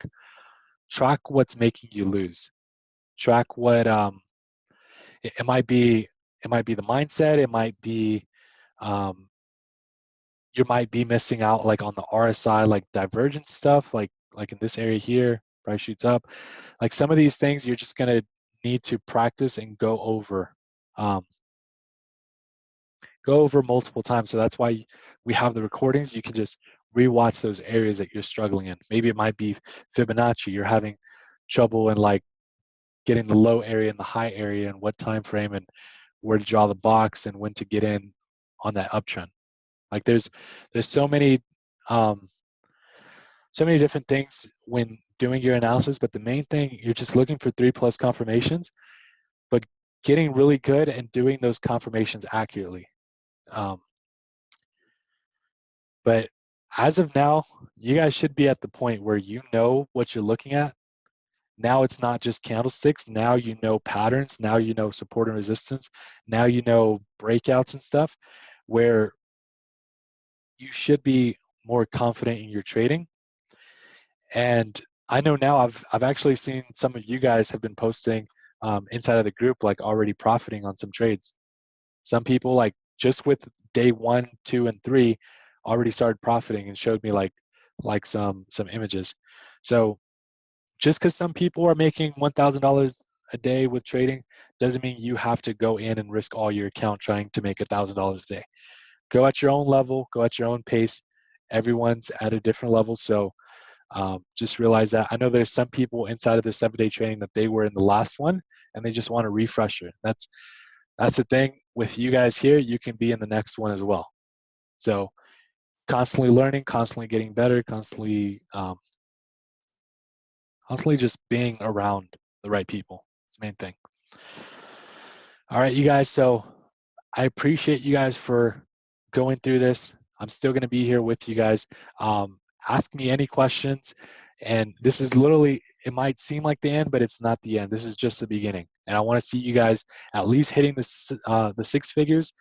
what's making you lose. Track what it might be. It might be the mindset. It might be you might be missing out like on the RSI, like divergence stuff, like in this area here, price shoots up. Like some of these things, you're just gonna need to practice and go over multiple times. So that's why we have the recordings. You can just rewatch those areas that you're struggling in. Maybe it might be Fibonacci. You're having trouble in like getting the low area and the high area and what time frame and where to draw the box and when to get in on that uptrend. Like there's so many different things when doing your analysis, but the main thing, you're just looking for 3+ confirmations, but getting really good and doing those confirmations accurately. But as of now, you guys should be at the point where you know what you're looking at. Now it's not just candlesticks. Now you know patterns. Now you know support and resistance. Now you know breakouts and stuff, where you should be more confident in your trading. And I know now I've actually seen some of you guys have been posting inside of the group, like already profiting on some trades. Some people like just with day 1, 2, and 3 already started profiting and showed me like some images. So just because some people are making $1,000 a day with trading doesn't mean you have to go in and risk all your account trying to make $1,000 a day. Go at your own level, go at your own pace. Everyone's at a different level. So just realize that. I know there's some people inside of the 7-day training that they were in the last one and they just want a refresher. That's the thing with you guys here. You can be in the next one as well. So constantly learning, constantly getting better, constantly just being around the right people. It's the main thing. All right, you guys. So I appreciate you guys for going through this. I'm still going to be here with you guys. Ask me any questions. And this is literally, it might seem like the end, but it's not the end. This is just the beginning. And I want to see you guys at least hitting the 6 figures,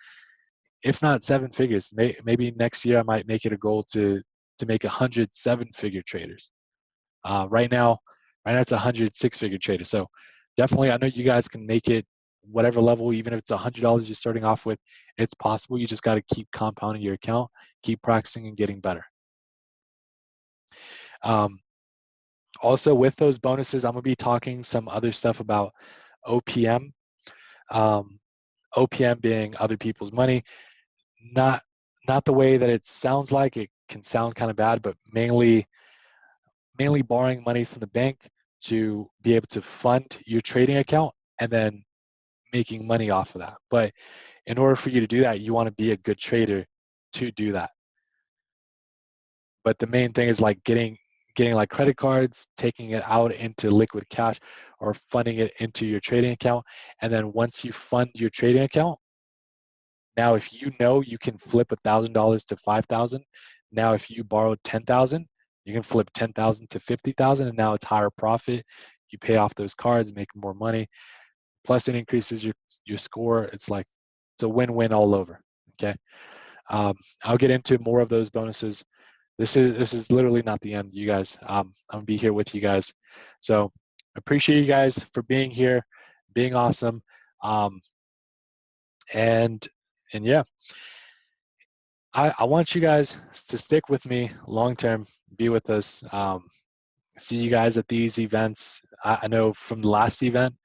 if not 7 figures. Maybe next year I might make it a goal to make 100 7-figure traders. Right now it's 100 6-figure traders. So definitely, I know you guys can make it whatever level, even if it's $100 you're starting off with. It's possible. You just got to keep compounding your account, keep practicing and getting better. Also, with those bonuses, I'm gonna be talking some other stuff about OPM. OPM being other people's money, not the way that it sounds like. It can sound kind of bad, but mainly borrowing money from the bank to be able to fund your trading account and then making money off of that. But in order for you to do that, you want to be a good trader to do that. But the main thing is like getting like credit cards, taking it out into liquid cash or funding it into your trading account. And then once you fund your trading account, now if you know you can flip $1,000 to 5,000, now if you borrowed 10,000, you can flip 10,000 to 50,000, and now it's higher profit. You pay off those cards, make more money, plus it increases your score. It's a win-win all over. Okay, I'll get into more of those bonuses. This is literally not the end, you guys. I'm gonna be here with you guys. So appreciate you guys for being here, being awesome, and yeah, I want you guys to stick with me long term, be with us. See you guys at these events. I know from the last event,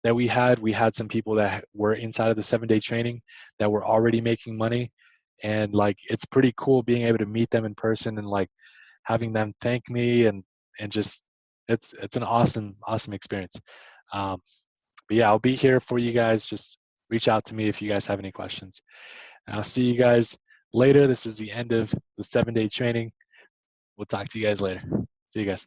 that we had some people that were inside of the 7-day training that were already making money. And like, it's pretty cool being able to meet them in person and like having them thank me, and just, it's an awesome experience. But yeah, I'll be here for you guys. Just reach out to me if you guys have any questions. And I'll see you guys later. This is the end of the 7-day training. We'll talk to you guys later. See you guys.